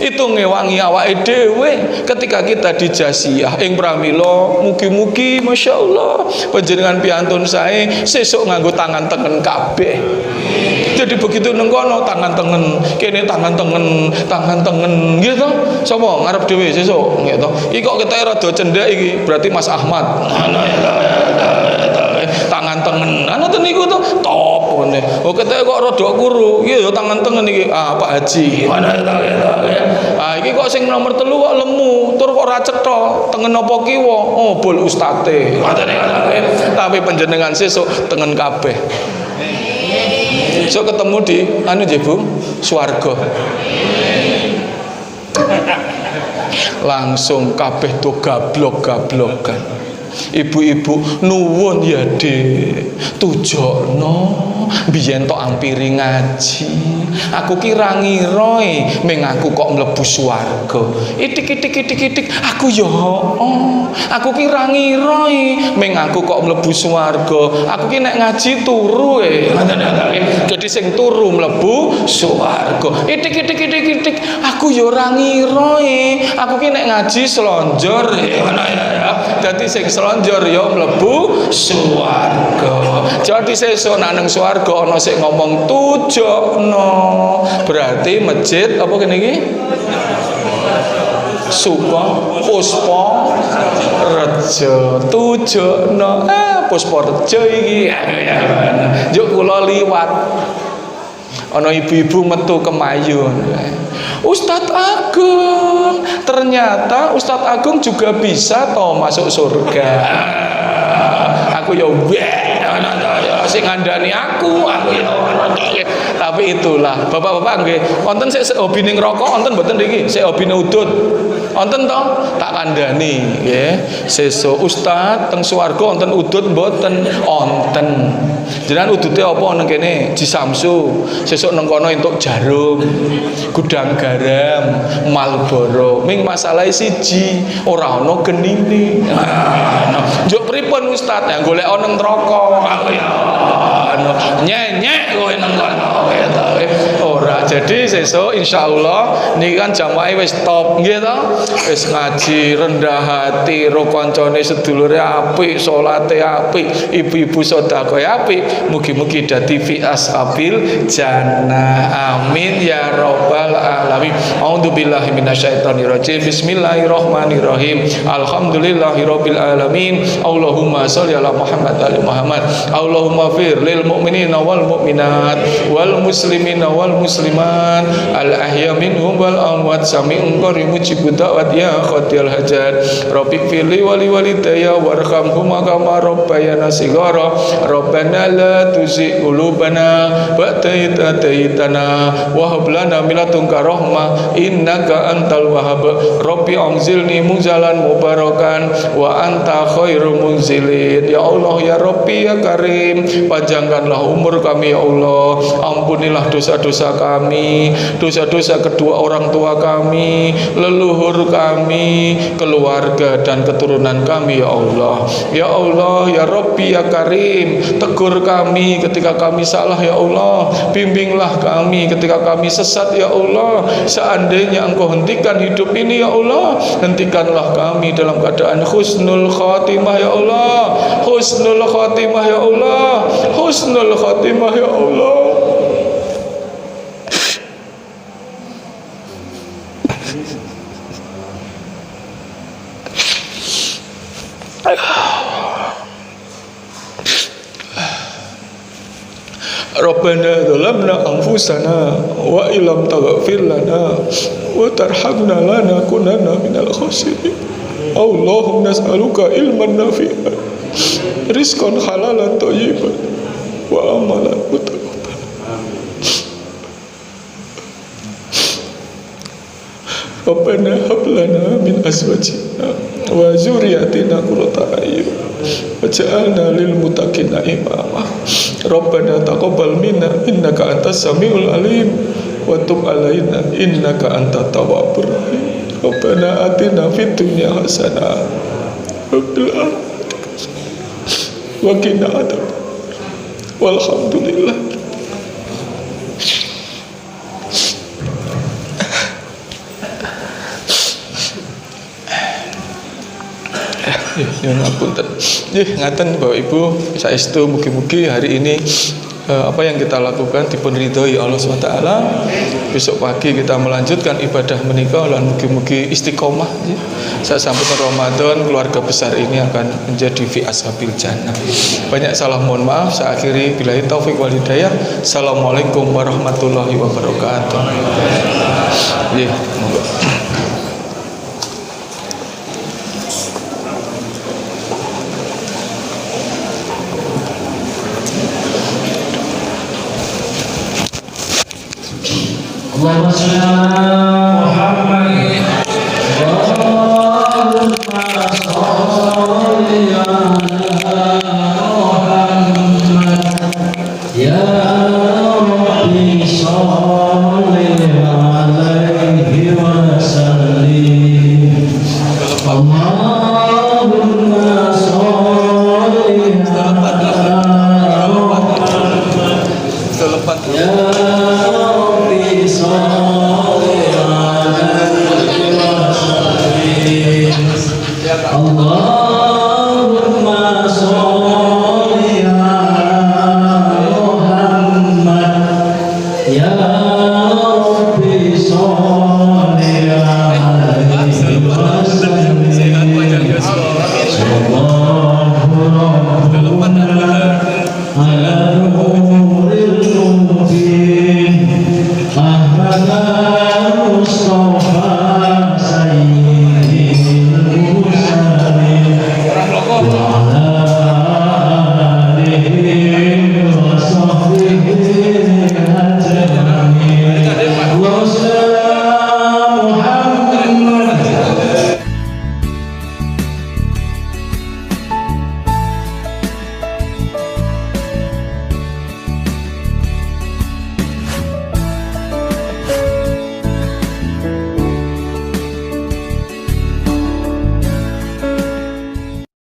Itu ngewangi awake dhewe ketika kita dijaziyah ing pramila mugi-mugi masyaallah panjenengan piantun sae sesuk nganggo tangan tengen kabeh. Jadi begitu nang kono tangan tengen, kene tangan tengen gitu. Sapa ngarep dhewe sesuk gitu. Iki kok ketoke rada cendhek iki, berarti Mas Ahmad. Tangan tengen. Ana ten niku to top ngene. Oh ketoke kok rada kuru. Iki ya tangan tengen iki. Ah Pak Haji. Ah iki kok sing nomor 3 kok lemu, tur kok ora cetha. Tengen apa kiwa? Oh bol ustate. Tapi panjenengan sesuk tengen kabeh. So ketemu di Bu, swarga. Langsung kabeh tuh gablok-gablokan. Ibu-ibu nuwun ya Dik, tujokno biyen tok ampiri ngaji. Aku kira ngiroe meng aku kok mlebu swarga. Itik aku ya aku kira ngiroe meng aku kok mlebu swarga. Aku ki nek ngaji turu jadi sing turu mlebu swarga. Itik aku ya ora ngiroe. Aku ki nek ngaji slonjor ya. Dadi sing slonjor ya mlebu swarga. Jadi sesuk nang swarga ana sing ngomong tujokno. Berarti masjid apa kene iki? Puspa Rejo tujokno. Puspa Rejo iki. Njuk kula liwat. Ana ibu-ibu metu kemayu. Ustadz Agung, ternyata Ustadz Agung juga bisa toh masuk surga. Aku ya sing ngandani aku ya. Tapi itulah bapak-bapak nggih wonten sik hobine ngrokok wonten mboten niki sik hobine udut wonten to tak kandhani nggih sesuk Ustaz teng swarga wonten udut mboten wonten jenengan udute apa nang kene Cisamsu sesuk nang kono entuk jarum gudang garam Marlboro ming masalahe siji ora ana genine njuk pripun Ustaz ya golek ana neraka nyenyek kowe nang kono ora. Jadi sesuk insyaallah niki kan jamaah wis top nggih to wis ngaji rendah hati ro kancane sedulure apik salate apik ibu-ibu sedekah apik mugi-mugi dadi fi ashabil jannah amin ya rabbal alamin. A'udzubillahi minasyaitonir rajim. Bismillahirrahmanirrahim. Alhamdulillahirabbil alamin. Allahumma sholli ala Muhammad ali Muhammad. Allahumma fir lil mu'minina wal mu'minat wal muslimina wal muslimat al ahya minhum wal amwat sami'un qaribun mujibud da'wat ya qatil hajat rabbik fili wali walidayya warhamhuma kama rabbayana shighara rabbana la tuzigh qulubana ba'da idh hadaytana wa hab lana min ladunka rahmah innaka antal wahhab rabbi anzilni munzalan mubarakan wa anta khairul munzilin. Ya Allah ya Rabbi ya Karim, panjangkanlah umur kami ya Allah, ampunilah dosa-dosa kami, dosa-dosa kedua orang tua kami, leluhur kami, keluarga dan keturunan kami ya Allah. Ya Allah ya Rabbi ya Karim, tegur kami ketika kami salah ya Allah, bimbinglah kami ketika kami sesat ya Allah. Seandainya Engkau hentikan hidup ini ya Allah, hentikanlah kami dalam keadaan husnul khatimah ya Allah, husnul khatimah ya Allah, husnul khatimah ya Allah. Rabbana zalamna anfusana wa illam taghfir lana wa tarhamna lanakunanna minal khasirin. Allahumma nas'aluka ilman nafi'an, rizqan halalan thayyiban wa amalan mutaqabbalan. Rabbana hab lana min azwajina wa zurriyyatina qurrata a'yun waj'alna lil muttaqina imama. Rabbana taqabbal minna innaka antas samiul alim wa tub alaina innaka antat tawwabur rahim. Rabbana atina fid dunya hasanah wa fil akhirati wa qina adzabannar. Walhamdulillah. Ya ngapunten. Ngaten Bapak Ibu, saestu mugi-mugi hari ini apa yang kita lakukan dipun ridhoi Allah SWT. Besok pagi kita melanjutkan ibadah menikah dan mugi-mugi istiqomah. Saat sampai Ramadan, keluarga besar ini akan menjadi fi ashabil jannah. Banyak salah mohon maaf. Saya akhiri billahi taufik wal hidayah. Assalamualaikum warahmatullahi wabarakatuh. Allahumma shalli ala Muhammad. Allahumma shalli ala Muhammad. Ya Rabbi shalli alaihi wa sallim. Allahumma shalli ala Muhammad. Ya Allahumma sholli ala Muhammad ya